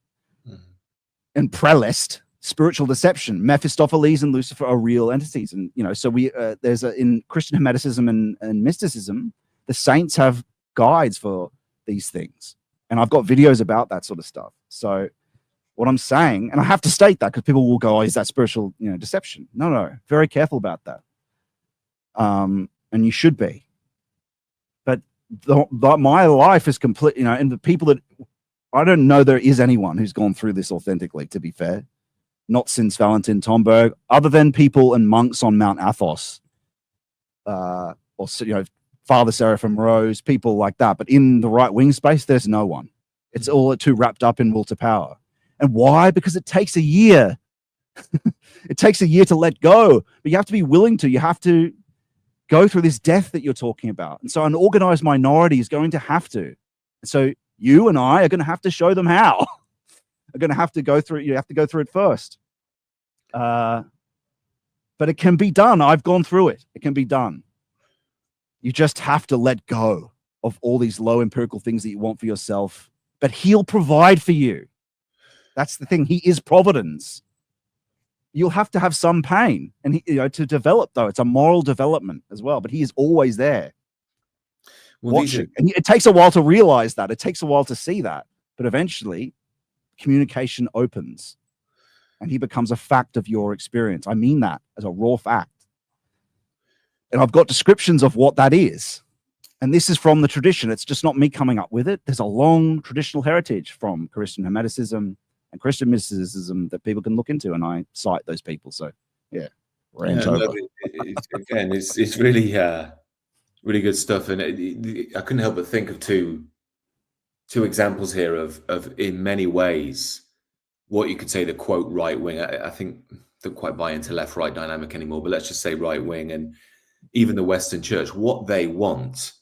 and prelest. Spiritual deception. Mephistopheles and Lucifer are real entities, and so there's in Christian Hermeticism and Mysticism, the saints have guides for these things, and I've got videos about that sort of stuff. So what I'm saying, and I have to state that because people will go, "Oh, is that spiritual deception?" No, very careful about that, and you should be. But my life is complete, and the people that I don't know there is anyone who's gone through this authentically, to be fair. Not since Valentin Tomberg, other than people and monks on Mount Athos, or Father Seraphim Rose, people like that. But in the right wing space, there's no one. It's all too wrapped up in will to power. And why? Because it takes a year. It takes a year to let go, but you have to be willing to. You have to go through this death that you're talking about. And so an organized minority is going to have to. And so you and I are going to have to show them how. Are going to have to go through. You have to go through it first. But it can be done. I've gone through it. It can be done. You just have to let go of all these low empirical things that you want for yourself. But he'll provide for you. That's the thing. He is providence. You'll have to have some pain, and to develop, though. It's a moral development as well. But he is always there, watching. And it takes a while to realize that. It takes a while to see that. But eventually, communication opens, and he becomes a fact of your experience. I mean that as a raw fact. And I've got descriptions of what that is. And this is from the tradition. It's just not me coming up with it. There's a long traditional heritage from Christian Hermeticism and Christian Mysticism that people can look into, and I cite those people. So, yeah, again, it's really, really good stuff. And I couldn't help but think of two examples here of in many ways, what you could say the quote right wing. I think don't quite buy into left-right dynamic anymore, but let's just say right wing, and even the Western Church, what they want,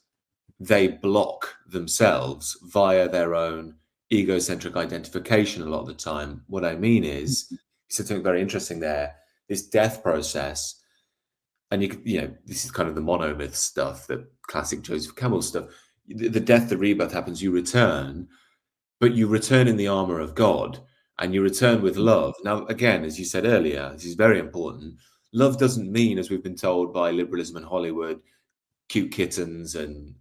they block themselves via their own egocentric identification a lot of the time. What I mean is, you said something very interesting there, this death process, and this is kind of the monomyth stuff, the classic Joseph Campbell stuff. The death, the rebirth happens, you return, but you return in the armor of God, and you return with love. Now, again, as you said earlier, this is very important. Love doesn't mean, as we've been told by liberalism and Hollywood, cute kittens and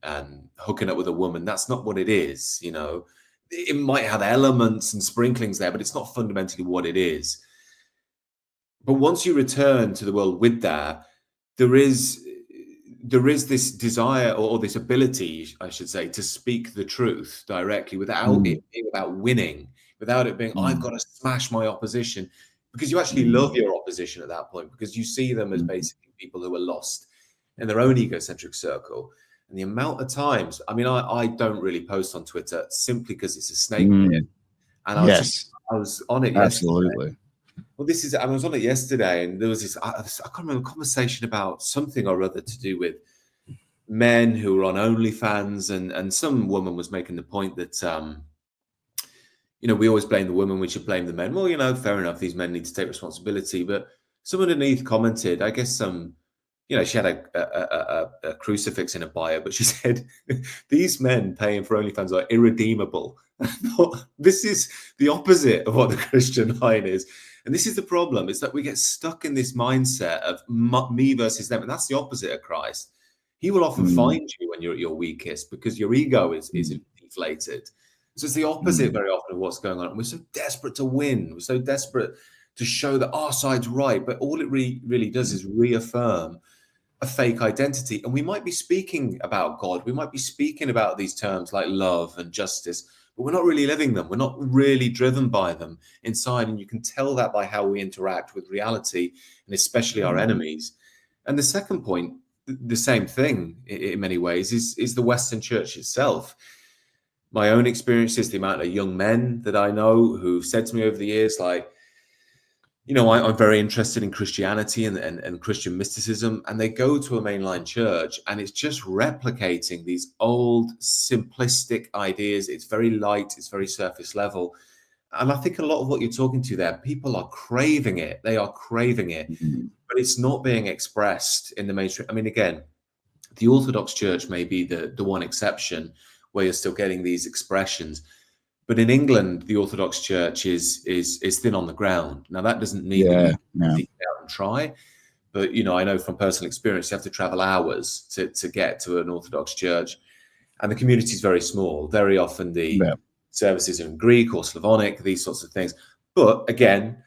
hooking up with a woman. That's not what it is. It might have elements and sprinklings there, but it's not fundamentally what it is. But once you return to the world with that, there is this desire or this ability, I should say, to speak the truth directly without it being about winning, without it being, I've got to smash my opposition, because you actually love your opposition at that point, because you see them as basically people who are lost in their own egocentric circle. And the amount of times, I don't really post on Twitter simply because it's a snake pit. And I was on it absolutely. Yesterday. I was on it yesterday, and there was this, I can't remember, a conversation about something or other to do with men who were on OnlyFans, and some woman was making the point that, we always blame the women, we should blame the men. Well, fair enough, these men need to take responsibility. But someone underneath commented, I guess she had a crucifix in a bio, but she said, these men paying for OnlyFans are irredeemable. I thought, this is the opposite of what the Christian line is. And this is the problem. It's that we get stuck in this mindset of me versus them. And that's the opposite of Christ. He will often find you when you're at your weakest, because your ego is deflated. So it's the opposite very often of what's going on. And we're so desperate to win. We're so desperate to show that our side's right. But all it really does is reaffirm a fake identity. And we might be speaking about God. We might be speaking about these terms like love and justice, but we're not really living them. We're not really driven by them inside. And you can tell that by how we interact with reality, and especially our enemies. And the second point, the same thing in many ways, is the Western Church itself. My own experiences, the amount of young men that I know who've said to me over the years, like, I'm very interested in Christianity and Christian mysticism, and they go to a mainline church, and it's just replicating these old simplistic ideas. It's very light, it's very surface level. And I think a lot of what you're talking to there, people are craving it. They are craving it, but it's not being expressed in the mainstream. Again, the Orthodox Church may be the one exception where you're still getting these expressions. But in England, the Orthodox Church is thin on the ground. Now, that doesn't mean that you have to get out and try. But, I know from personal experience, you have to travel hours to get to an Orthodox church. And the community is very small. Very often the services are in Greek or Slavonic, these sorts of things. But again,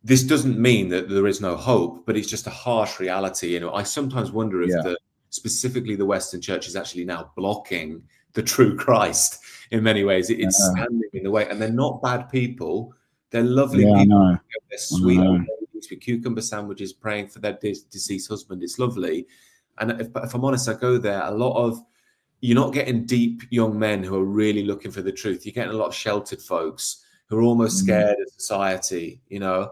this doesn't mean that there is no hope, but it's just a harsh reality. I sometimes wonder if specifically the Western Church is actually now blocking the true Christ in many ways. It's standing in the way, and they're not bad people. They're lovely Yeah, I people. know. They're sweet I old know. ladies with cucumber sandwiches praying for their deceased husband. It's lovely. And if I'm honest, I go there, a lot of, you're not getting deep young men who are really looking for the truth. You're getting a lot of sheltered folks who are almost scared of society, you know.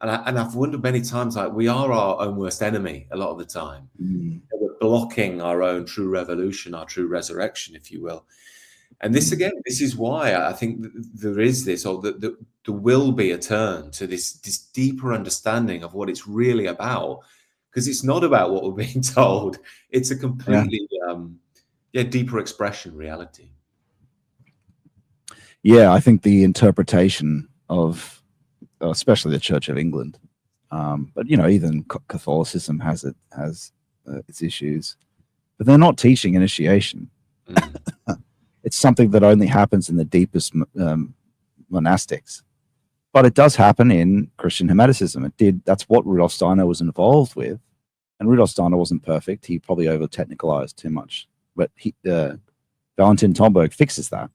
And I've wondered many times, like, we are our own worst enemy a lot of the time. We're blocking our own true revolution, our true resurrection, if you will. And this, again, this is why I think there is this, or that there will be a turn to this deeper understanding of what it's really about, because it's not about what we're being told. It's a completely deeper expression reality. Yeah, I think the interpretation of, especially the Church of England, but you know, even Catholicism has its issues, but they're not teaching initiation. It's something that only happens in the deepest monastics, but it does happen in Christian Hermeticism. It did. That's what Rudolf Steiner was involved with, and Rudolf Steiner wasn't perfect. He probably over technicalized too much, but Valentin Tomberg fixes that.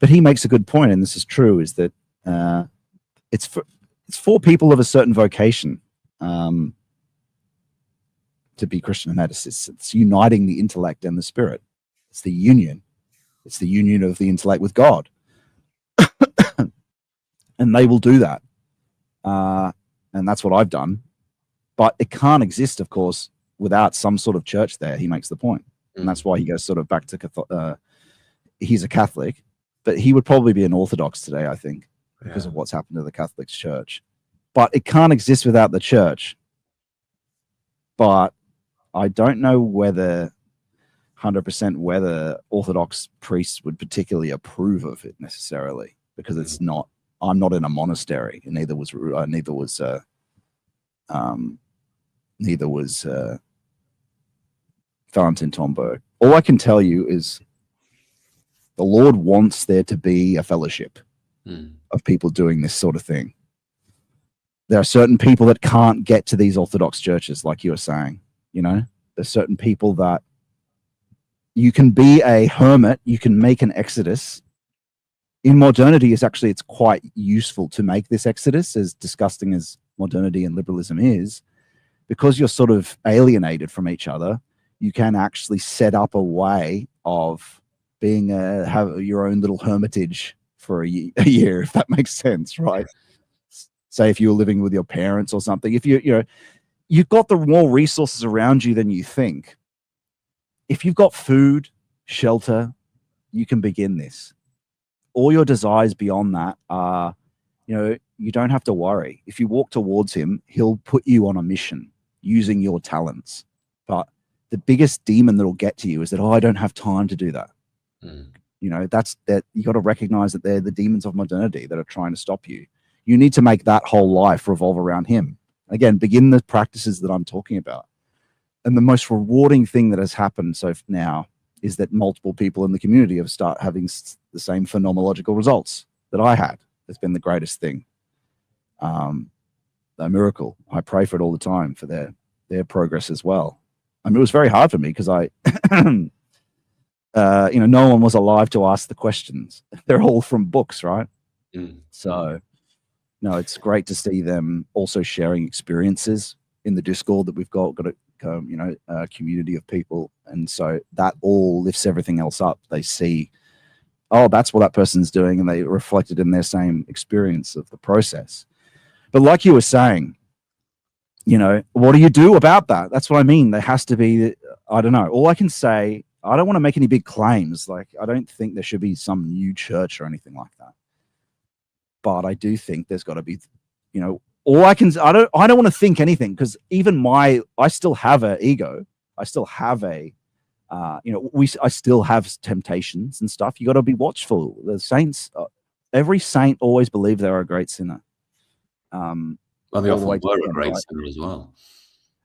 But he makes a good point, and this is true: is that it's for people of a certain vocation to be Christian Hermeticists. It's uniting the intellect and the spirit. It's the union. It's the union of the intellect with God. And they will do that. And that's what I've done. But it can't exist, of course, without some sort of church there. He makes the point. And that's why he goes sort of back to he's a Catholic, but he would probably be an Orthodox today, I think, because of what's happened to the Catholic Church. But it can't exist without the church. But I don't know whether 100% whether Orthodox priests would particularly approve of it necessarily, because it's not. I'm not in a monastery, and neither was Valentin Tomberg. All I can tell you is the Lord wants there to be a fellowship of people doing this sort of thing. There are certain people that can't get to these Orthodox churches, like you were saying. You know, there's certain people that you can be a hermit, you can make an exodus. In modernity, it's quite useful to make this exodus, as disgusting as modernity and liberalism is, because you're sort of alienated from each other. You can actually set up a way of being have your own little hermitage for a year, if that makes sense, right? Say if you were living with your parents or something, if you've got the more resources around you than you think. If you've got food, shelter, you can begin this. All your desires beyond that are, you don't have to worry. If you walk towards him, he'll put you on a mission using your talents. But the biggest demon that'll get to you is that, I don't have time to do that. That's that. You got to recognize that they're the demons of modernity that are trying to stop you. You need to make that whole life revolve around him. Again, begin the practices that I'm talking about. And the most rewarding thing that has happened so now is that multiple people in the community have started having the same phenomenological results that I had. It's been the greatest thing. A miracle. I pray for it all the time for their progress as well. I mean, it was very hard for me because no one was alive to ask the questions. They're all from books, right? So, no, it's great to see them also sharing experiences in the Discord that we've got a community of people, and so that all lifts everything else up. They see, that's what that person's doing, and they reflect it in their same experience of the process. But like you were saying, what do you do about that? That's what I mean. There has to be, I don't know. All I can say, I don't want to make any big claims. Like, I don't think there should be some new church or anything like that. But I do think there's got to be, I don't want to think anything, because even I still have an ego. I still have I still have temptations and stuff. You got to be watchful. The saints, every saint always believed they were a great sinner. Well, they often were a great sinner as well.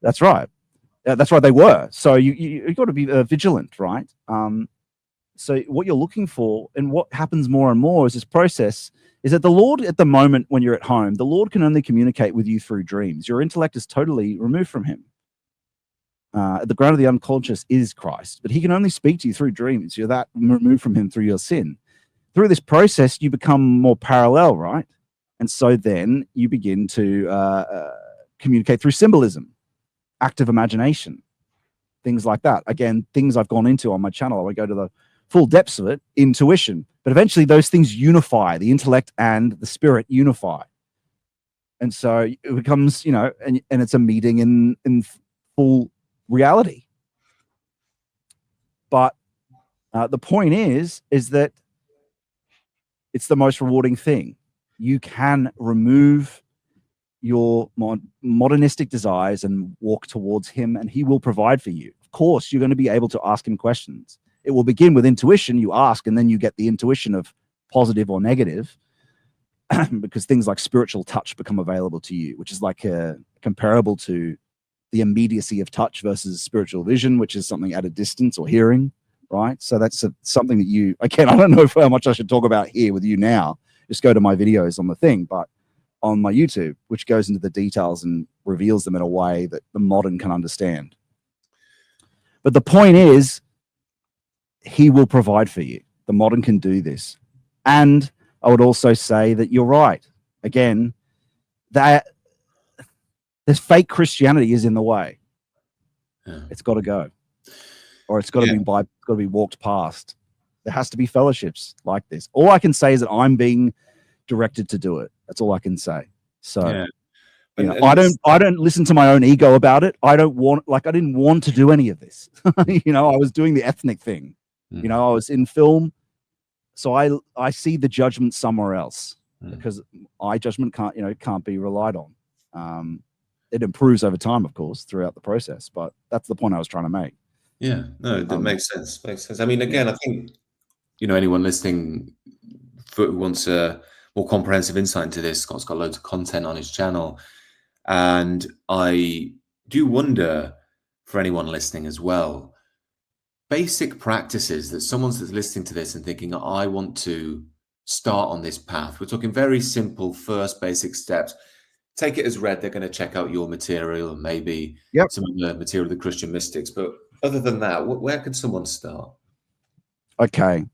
That's right. That's right. They were. So you got to be vigilant, right? So what you're looking for, and what happens more and more is this process, is that the Lord, at the moment when you're at home, the Lord can only communicate with you through dreams. Your intellect is totally removed from him. at the ground of the unconscious is Christ, but he can only speak to you through dreams. You're that removed from him through your sin. Through this process, you become more parallel, right? And so then you begin to communicate through symbolism, active imagination, things like that. Again, things I've gone into on my channel. I won't go to the full depths of it. Intuition. But eventually those things unify. The intellect and the spirit unify. And so it becomes, and it's a meeting in full reality. But the point is that it's the most rewarding thing. You can remove your modernistic desires and walk towards him, and he will provide for you. Of course, you're going to be able to ask him questions. It will begin with intuition. You ask, and then you get the intuition of positive or negative, because things like spiritual touch become available to you, which is like comparable to the immediacy of touch versus spiritual vision, which is something at a distance, or hearing, right? So that's something that you, again, I don't know how much I should talk about here with you now. Just go to my videos on the thing, but on my YouTube, which goes into the details and reveals them in a way that the modern can understand. But the point is, he will provide for you. The modern can do this. And I would also say that you're right. Again, that this fake Christianity is in the way. Yeah. It's got to go, or it's got to be walked past. There has to be fellowships like this. All I can say is that I'm being directed to do it. That's all I can say. So, I don't listen to my own ego about it. I didn't want to do any of this. I was doing the ethnic thing. I was in film. So I see the judgment somewhere else, because judgment can't be relied on. It improves over time, of course, throughout the process, but that's the point I was trying to make. Yeah, no, that makes sense. Makes sense. I mean, again, I think, anyone listening who wants a more comprehensive insight into this, Scott's got loads of content on his channel. And I do wonder, for anyone listening as well, basic practices that someone's listening to this and thinking, I want to start on this path. We're talking very simple, first basic steps. Take it as read. They're going to check out your material and maybe some of the material of the Christian mystics. But other than that, where could someone start? Okay.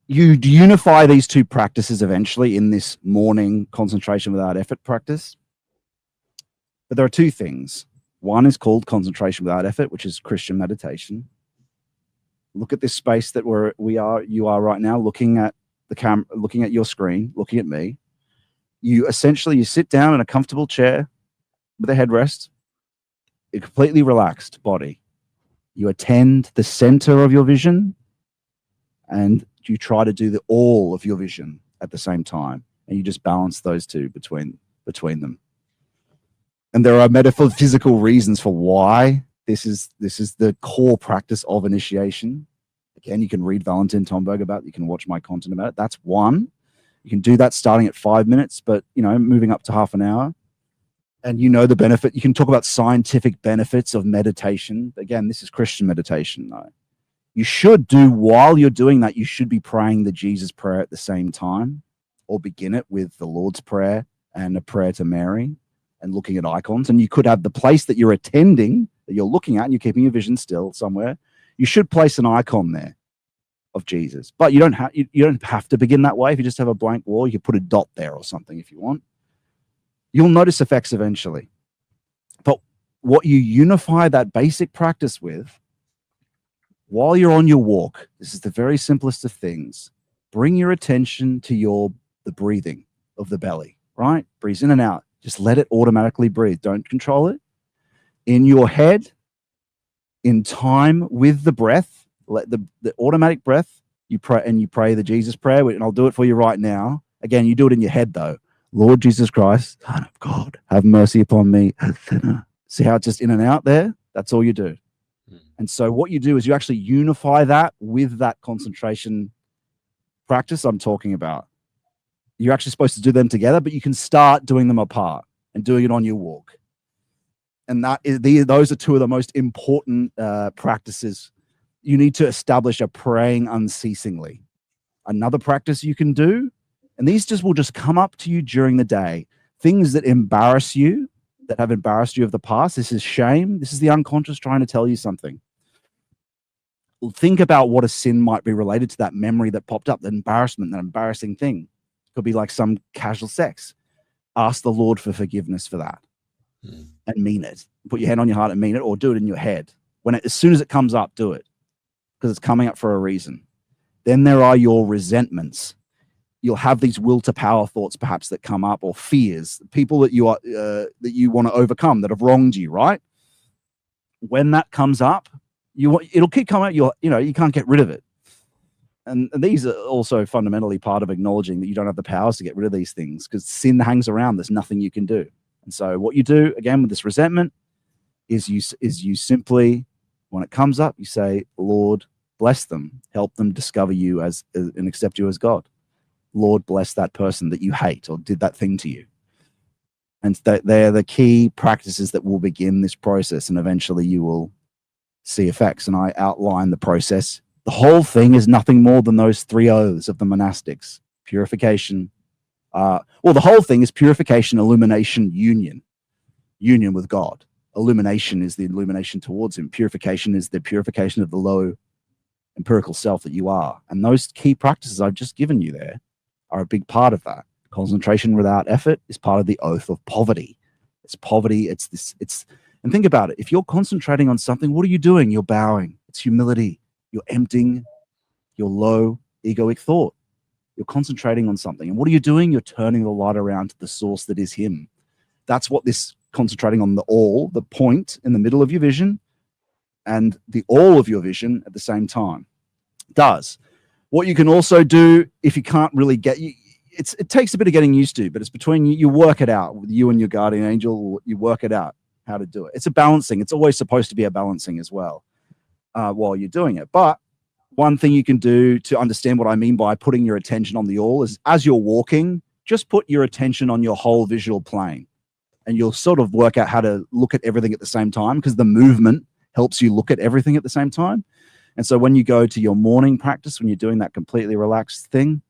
You unify these two practices eventually in this morning concentration without effort practice. But there are two things. One is called concentration without effort, which is Christian meditation. Look at this space that you are right now, looking at the camera, looking at your screen, looking at me. You sit down in a comfortable chair with a headrest, a completely relaxed body. You attend the center of your vision, and you try to do all of your vision at the same time, and you just balance those two between them. And there are metaphysical reasons for why this is the core practice of initiation. Again, you can read Valentin Tomberg about it. You can watch my content about it. That's one. You can do that starting at 5 minutes, but moving up to half an hour. And the benefit. You can talk about scientific benefits of meditation. Again, this is Christian meditation, though. You should while you're doing that, you should be praying the Jesus prayer at the same time, or begin it with the Lord's Prayer and a prayer to Mary, and looking at icons. And you could have the place that you're attending, that you're looking at, and you're keeping your vision still somewhere. You should place an icon there of Jesus, but you don't have to begin that way. If you just have a blank wall, you can put a dot there or something if you want. You'll notice effects eventually. But what you unify that basic practice with, while you're on your walk, this is the very simplest of things. Bring your attention to the breathing of the belly, right? Breathe in and out. Just let it automatically breathe. Don't control it. In your head, in time with the breath, let the automatic breath, you pray the Jesus prayer, and I'll do it for you right now. Again, you do it in your head though. Lord Jesus Christ, Son of God, have mercy upon me, a sinner. See how it's just in and out there? That's all you do. And so what you do is you actually unify that with that concentration practice I'm talking about. You're actually supposed to do them together, but you can start doing them apart and doing it on your walk. And those are two of the most important practices. You need to establish a praying unceasingly. Another practice you can do, and these will just come up to you during the day, things that embarrass you, that have embarrassed you of the past. This is shame. This is the unconscious trying to tell you something. Think about what a sin might be related to that memory that popped up, that embarrassment, that embarrassing thing. It could be like some casual sex. Ask the Lord for forgiveness for that and mean it. Put your hand on your heart and mean it, or do it in your head. As soon as it comes up, do it, because it's coming up for a reason. Then there are your resentments. You'll have these will to power thoughts perhaps that come up, or fears, people that you want to overcome that have wronged you, right? When that comes up, it'll keep coming out. You can't get rid of it. And these are also fundamentally part of acknowledging that you don't have the powers to get rid of these things, because sin hangs around. There's nothing you can do. And so what you do, again, with this resentment is you simply, when it comes up, you say, Lord, bless them, help them discover you and accept you as God. Lord, bless that person that you hate or did that thing to you. And they're the key practices that will begin this process, and eventually you will see effects. And I outline the process. The whole thing is nothing more than those 3 oaths of the monastics: purification. The whole thing is purification, illumination, union with God. Illumination is the illumination towards him. Purification is the purification of the low empirical self that you are. And those key practices I've just given you there are a big part of that. Concentration without effort is part of the oath of poverty. It's poverty. And think about it. If you're concentrating on something, what are you doing? You're bowing. It's humility. You're emptying your low egoic thought. You're concentrating on something. And what are you doing? You're turning the light around to the source that is him. That's what this concentrating on the point in the middle of your vision, and the all of your vision at the same time does. What you can also do, if you can't really it takes a bit of getting used to, but it's between you work it out with you and your guardian angel. You work it out how to do it. It's a balancing. It's always supposed to be a balancing as well while you're doing it. But one thing you can do to understand what I mean by putting your attention on the all is, as you're walking, just put your attention on your whole visual plane, and you'll sort of work out how to look at everything at the same time, because the movement helps you look at everything at the same time. And so when you go to your morning practice, when you're doing that completely relaxed thing,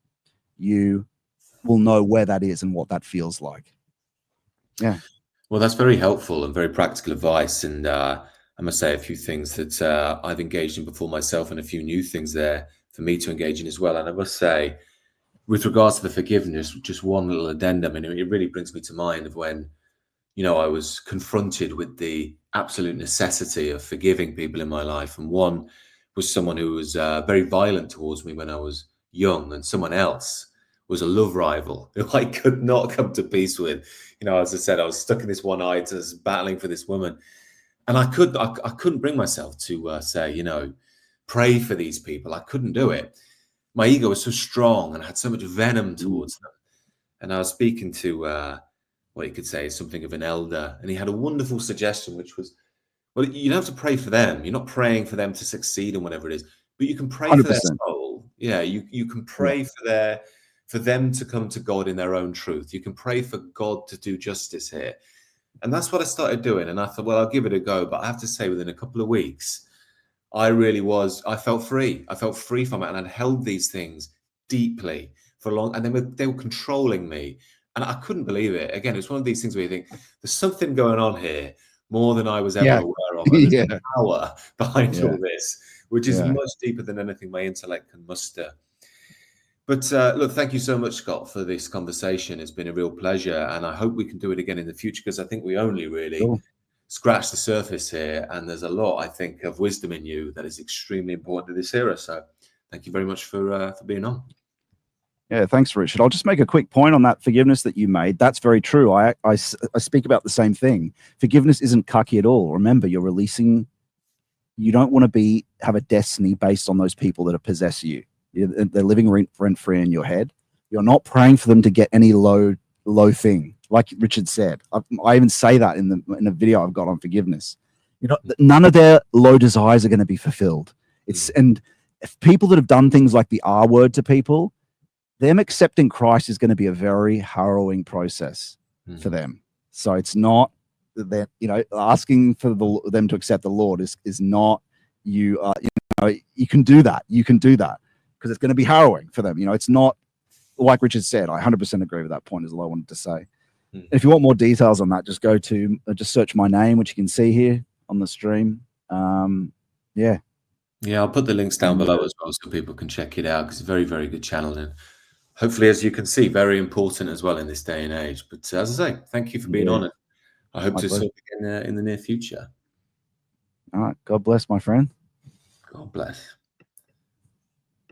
you will know where that is and what that feels like. Yeah. Well, that's very helpful and very practical advice. And I must say a few things that I've engaged in before myself, and a few new things there for me to engage in as well. And I must say, with regards to the forgiveness, just one little addendum, and it really brings me to mind of when, I was confronted with the absolute necessity of forgiving people in my life. And one was someone who was very violent towards me when I was young, and someone else was a love rival who I could not come to peace with. As I said, I was stuck in this one itis, battling for this woman. And I couldn't bring myself to say, pray for these people. I couldn't do it. My ego was so strong and I had so much venom towards them. And I was speaking to what you could say is something of an elder, and he had a wonderful suggestion, which was, well, you don't have to pray for them. You're not praying for them to succeed in whatever it is, but you can pray 100%. for their soul. Yeah, you can pray for them to come to God in their own truth. You can pray for God to do justice here. And that's what I started doing. And I thought, well, I'll give it a go. But I have to say, within a couple of weeks, I felt free. I felt free from it. And I'd held these things deeply for a long, and they were controlling me. And I couldn't believe it. Again, it's one of these things where you think, there's something going on here more than I was ever aware of. And there's power behind all this, which is much deeper than anything my intellect can muster. But look, thank you so much, Scott, for this conversation. It's been a real pleasure, and I hope we can do it again in the future, because I think we only really scratched the surface here, and there's a lot, I think, of wisdom in you that is extremely important to this era. So thank you very much for being on. Yeah, thanks, Richard. I'll just make a quick point on that forgiveness that you made. That's very true. I speak about the same thing. Forgiveness isn't cucky at all. Remember, you're releasing. You don't want to have a destiny based on those people that possess you. They're living rent-free in your head. You're not praying for them to get any low thing, like Richard said. I even say that in a video I've got on forgiveness. None of their low desires are going to be fulfilled. And if people that have done things like the R word to people, them accepting Christ is going to be a very harrowing process for them. So it's not that asking for them to accept the Lord is not you can do that. You can do that, because it's going to be harrowing for them. It's not, like Richard said, I 100% agree with that point, is all I wanted to say. If you want more details on that, just go to just search my name, which you can see here on the stream. Yeah, I'll put the links down below as well so people can check it out, because it's a very, very good channel, and hopefully, as you can see, very important as well in this day and age. But as I say, thank you for being on it. I hope to see you again in the near future. All right. God bless, my friend. God bless.